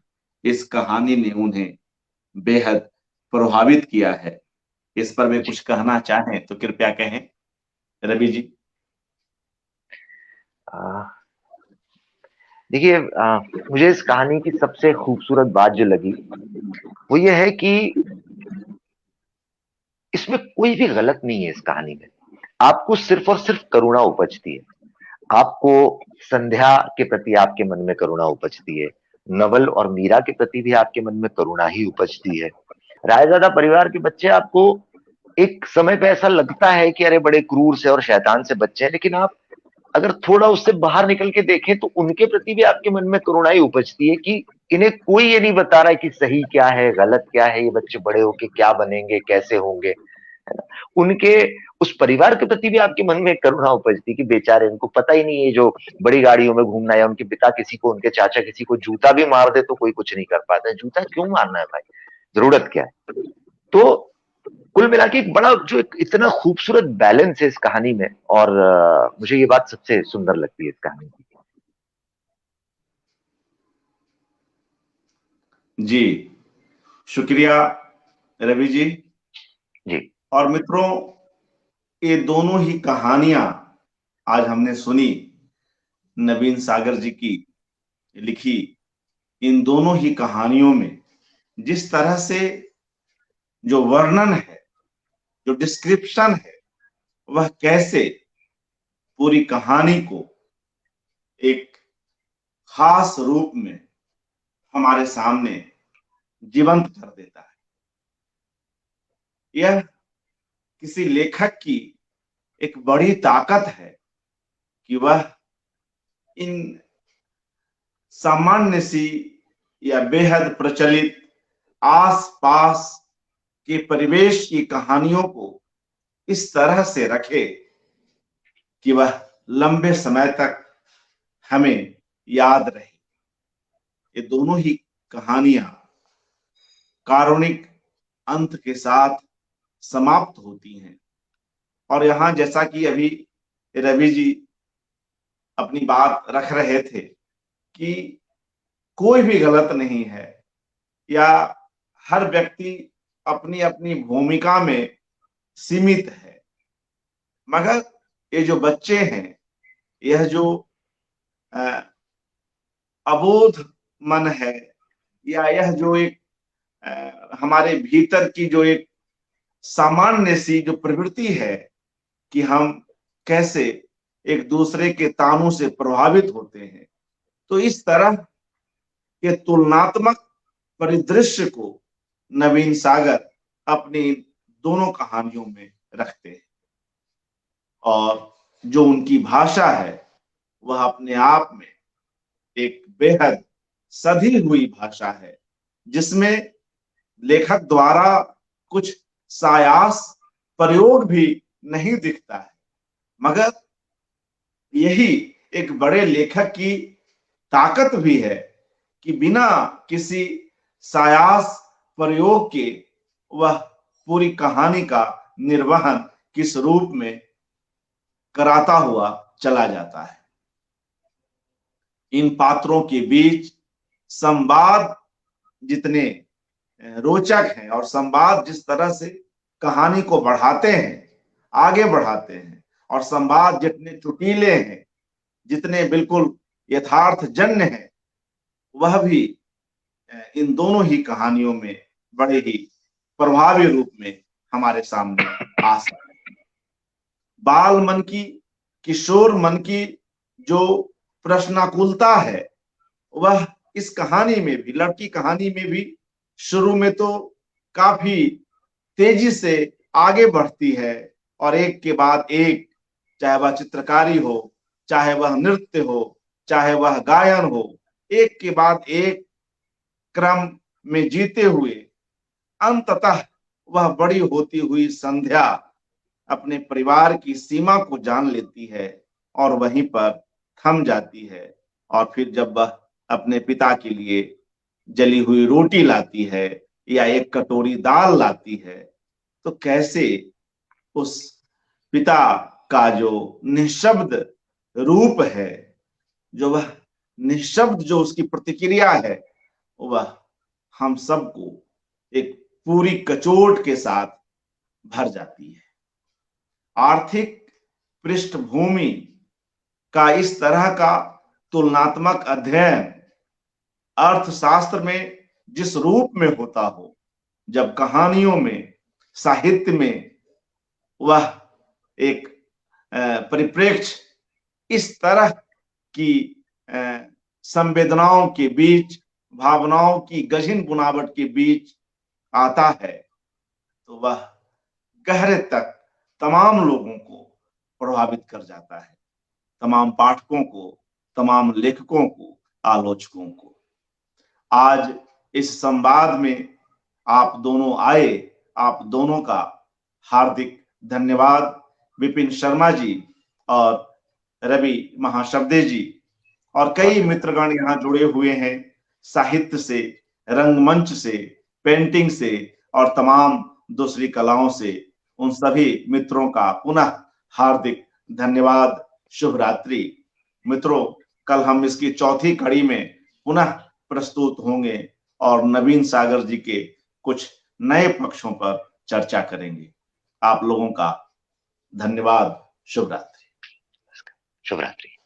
इस कहानी ने उन्हें बेहद प्रभावित किया है। इस पर वे कुछ कहना चाहें तो कृपया कहें, रवि जी। देखिए, मुझे इस कहानी की सबसे खूबसूरत बात जो लगी वो ये है कि इसमें कोई भी गलत नहीं है। इस कहानी में आपको सिर्फ और सिर्फ करुणा उपजती है। आपको संध्या के प्रति आपके मन में करुणा उपजती है, नवल और मीरा के प्रति भी आपके मन में करुणा ही उपजती है। रायजादा परिवार के बच्चे, आपको एक समय पे ऐसा लगता है कि अरे बड़े क्रूर से और शैतान से बच्चे हैं, लेकिन आप अगर थोड़ा उससे बाहर निकल के देखें तो उनके प्रति भी आपके मन में करुणा ही उपजती है कि इन्हें कोई ये नहीं बता रहा है कि सही क्या है गलत क्या है, ये बच्चे बड़े होके क्या बनेंगे कैसे होंगे, है ना। उनके उस परिवार के प्रति भी आपके मन में करुणा उपजती कि बेचारे, इनको पता ही नहीं है जो बड़ी गाड़ियों में घूमना, या उनके पिता किसी को, उनके चाचा किसी को जूता भी मार दे तो कोई कुछ नहीं कर पाता है। जूता क्यों मारना है भाई, जरूरत क्या है। तो कुल मिला के एक बड़ा जो एक इतना खूबसूरत बैलेंस है इस कहानी में, और मुझे ये बात सबसे सुंदर लगती है इस कहानी की। जी शुक्रिया रवि जी। जी और मित्रों, ये दोनों ही कहानियां आज हमने सुनी, नवीन सागर जी की लिखी। इन दोनों ही कहानियों में जिस तरह से जो वर्णन है, जो डिस्क्रिप्शन है, वह कैसे पूरी कहानी को एक खास रूप में हमारे सामने जीवंत कर देता है। यह किसी लेखक की एक बड़ी ताकत है कि वह इन सामान्य सी या बेहद प्रचलित आस-पास के परिवेश की कहानियों को इस तरह से रखे कि वह लंबे समय तक हमें याद रहे। ये दोनों ही कहानियां कारुणिक अंत के साथ समाप्त होती हैं। और यहां जैसा कि अभी रवि जी अपनी बात रख रहे थे कि कोई भी गलत नहीं है, या हर व्यक्ति अपनी अपनी भूमिका में सीमित है, मगर ये जो बच्चे हैं, यह जो अबोध मन है, या यह जो एक हमारे भीतर की जो एक सामान्य सी जो प्रवृत्ति है कि हम कैसे एक दूसरे के तानों से प्रभावित होते हैं, तो इस तरह के तुलनात्मक परिदृश्य को नवीन सागर अपनी दोनों कहानियों में रखते हैं। और जो उनकी भाषा है वह अपने आप में एक बेहद सधी हुई भाषा है, जिसमें लेखक द्वारा कुछ सायास प्रयोग भी नहीं दिखता है, मगर यही एक बड़े लेखक की ताकत भी है कि बिना किसी सायास प्रयोग के वह पूरी कहानी का निर्वहन किस रूप में कराता हुआ चला जाता है। इन पात्रों के बीच संवाद जितने रोचक हैं और संवाद जिस तरह से कहानी को बढ़ाते हैं, आगे बढ़ाते हैं, और संवाद जितने चुटीले हैं, जितने बिल्कुल यथार्थजन्य हैं, वह भी इन दोनों ही कहानियों में बड़े ही प्रभावी रूप में हमारे सामने आ सकते हैं। बाल मन की, किशोर मन की जो प्रश्नाकुलता है, वह इस कहानी में भी, लड़की कहानी में भी शुरू में तो काफी तेजी से आगे बढ़ती है और एक के बाद एक, चाहे वह चित्रकारी हो, चाहे वह नृत्य हो, चाहे वह गायन हो, एक के बाद एक क्रम में जीते हुए अंततः वह बड़ी होती हुई संध्या अपने परिवार की सीमा को जान लेती है और वहीं पर थम जाती है। और फिर जब वह अपने पिता के लिए जली हुई रोटी लाती है या एक कटोरी दाल लाती है, तो कैसे उस पिता का जो निःशब्द रूप है, जो वह निःशब्द जो उसकी प्रतिक्रिया है, वह हम सबको एक पूरी कचोट के साथ भर जाती है। आर्थिक पृष्ठभूमि का इस तरह का तुलनात्मक अध्ययन अर्थशास्त्र में जिस रूप में होता हो, जब कहानियों में, साहित्य में वह एक परिप्रेक्ष्य इस तरह की संवेदनाओं के बीच, भावनाओं की गहन बुनावट के बीच आता है, तो वह गहरे तक तमाम लोगों को प्रभावित कर जाता है, तमाम पाठकों को, तमाम लेखकों को, आलोचकों को। आज इस संवाद में आप दोनों आए, आप दोनों का हार्दिक धन्यवाद। विपिन शर्मा जी और रवि महाशब्दे जी और कई मित्रगण यहाँ जुड़े हुए हैं, साहित्य से, रंगमंच से, पेंटिंग से और तमाम दूसरी कलाओं से। उन सभी मित्रों का पुनः हार्दिक धन्यवाद। शुभ रात्रि मित्रों। कल हम इसकी चौथी कड़ी में पुनः प्रस्तुत होंगे और नवीन सागर जी के कुछ नए पक्षों पर चर्चा करेंगे। आप लोगों का धन्यवाद। शुभ रात्रि। शुभ रात्रि।